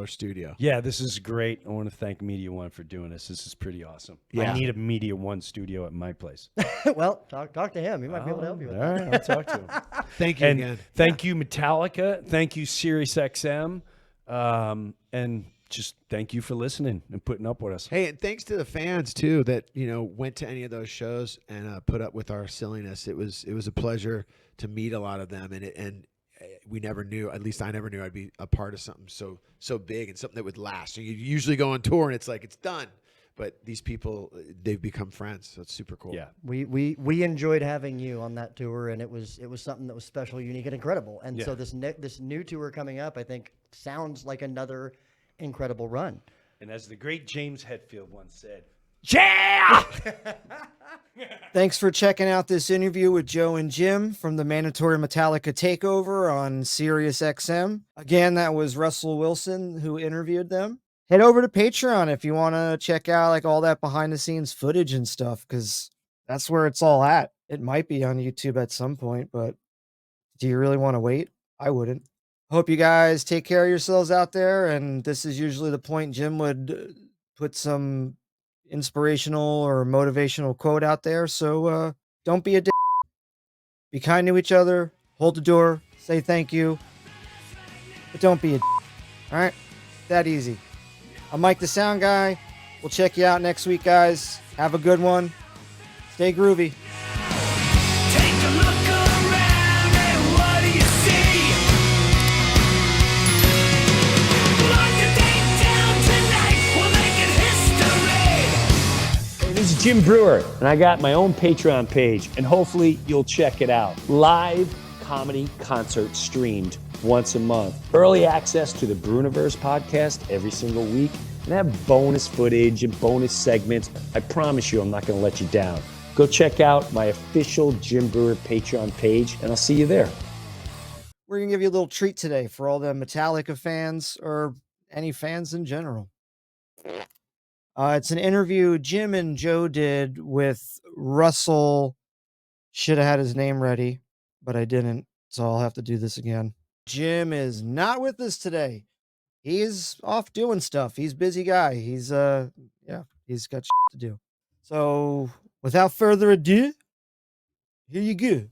Speaker 2: studio.
Speaker 1: Yeah, this is great. I want to thank Media One for doing this. This is pretty awesome.
Speaker 2: Yeah.
Speaker 1: I need a Media One studio at my place.
Speaker 6: Well, talk to him. He might be able to help you with
Speaker 1: All
Speaker 6: that.
Speaker 1: right, I'll talk to him.
Speaker 2: Thank you
Speaker 1: And
Speaker 2: again.
Speaker 1: thank you, Metallica. Thank you, SiriusXM. And just thank you for listening and putting up with us.
Speaker 2: Hey, and thanks to the fans too that went to any of those shows and put up with our silliness. It was a pleasure to meet a lot of them, and we never knew. At least I never knew I'd be a part of something so big and something that would last. So you usually go on tour and it's like it's done, but these people, they've become friends. So it's super cool.
Speaker 1: Yeah.
Speaker 6: We enjoyed having you on that tour, and it was something that was special, unique, and incredible. And so this new tour coming up, I think, sounds like another incredible run.
Speaker 1: And as the great James Hetfield once said,
Speaker 5: Thanks for checking out this interview with Joe and Jim from the mandatory Metallica Takeover on Sirius XM. Again, that was Russell Wilson who interviewed them. Head over to Patreon if you want to check out like all that behind the scenes footage and stuff, because that's where it's all at. It might be on YouTube at some point, but do you really want to wait? I wouldn't. Hope you guys take care of yourselves out there. And this is usually the point Jim would put some inspirational or motivational quote out there. So don't be a dick. Be kind to each other. Hold the door. Say thank you. But don't be a dick. All right? That easy. I'm Mike the Sound Guy. We'll check you out next week, guys. Have a good one. Stay groovy.
Speaker 4: Take a look around and what do you see? Mark the date down tonight, we'll make it history.
Speaker 7: Hey, this is Jim Breuer, and I got my own Patreon page, and hopefully you'll check it out. Live comedy concert streamed once a month. Early access to the Breuniverse podcast every single week, and have bonus footage and bonus segments. I promise you I'm not going to let you down. Go check out my official Jim Breuer Patreon page, and I'll see you there.
Speaker 5: We're going to give you a little treat today for all the Metallica fans or any fans in general. It's an interview Jim and Joe did with Russell. Should have had his name ready, but I didn't, so I'll have to do this again. Jim is not with us today. He's off doing stuff. He's a busy guy. He's got shit to do. So without further ado, here you go.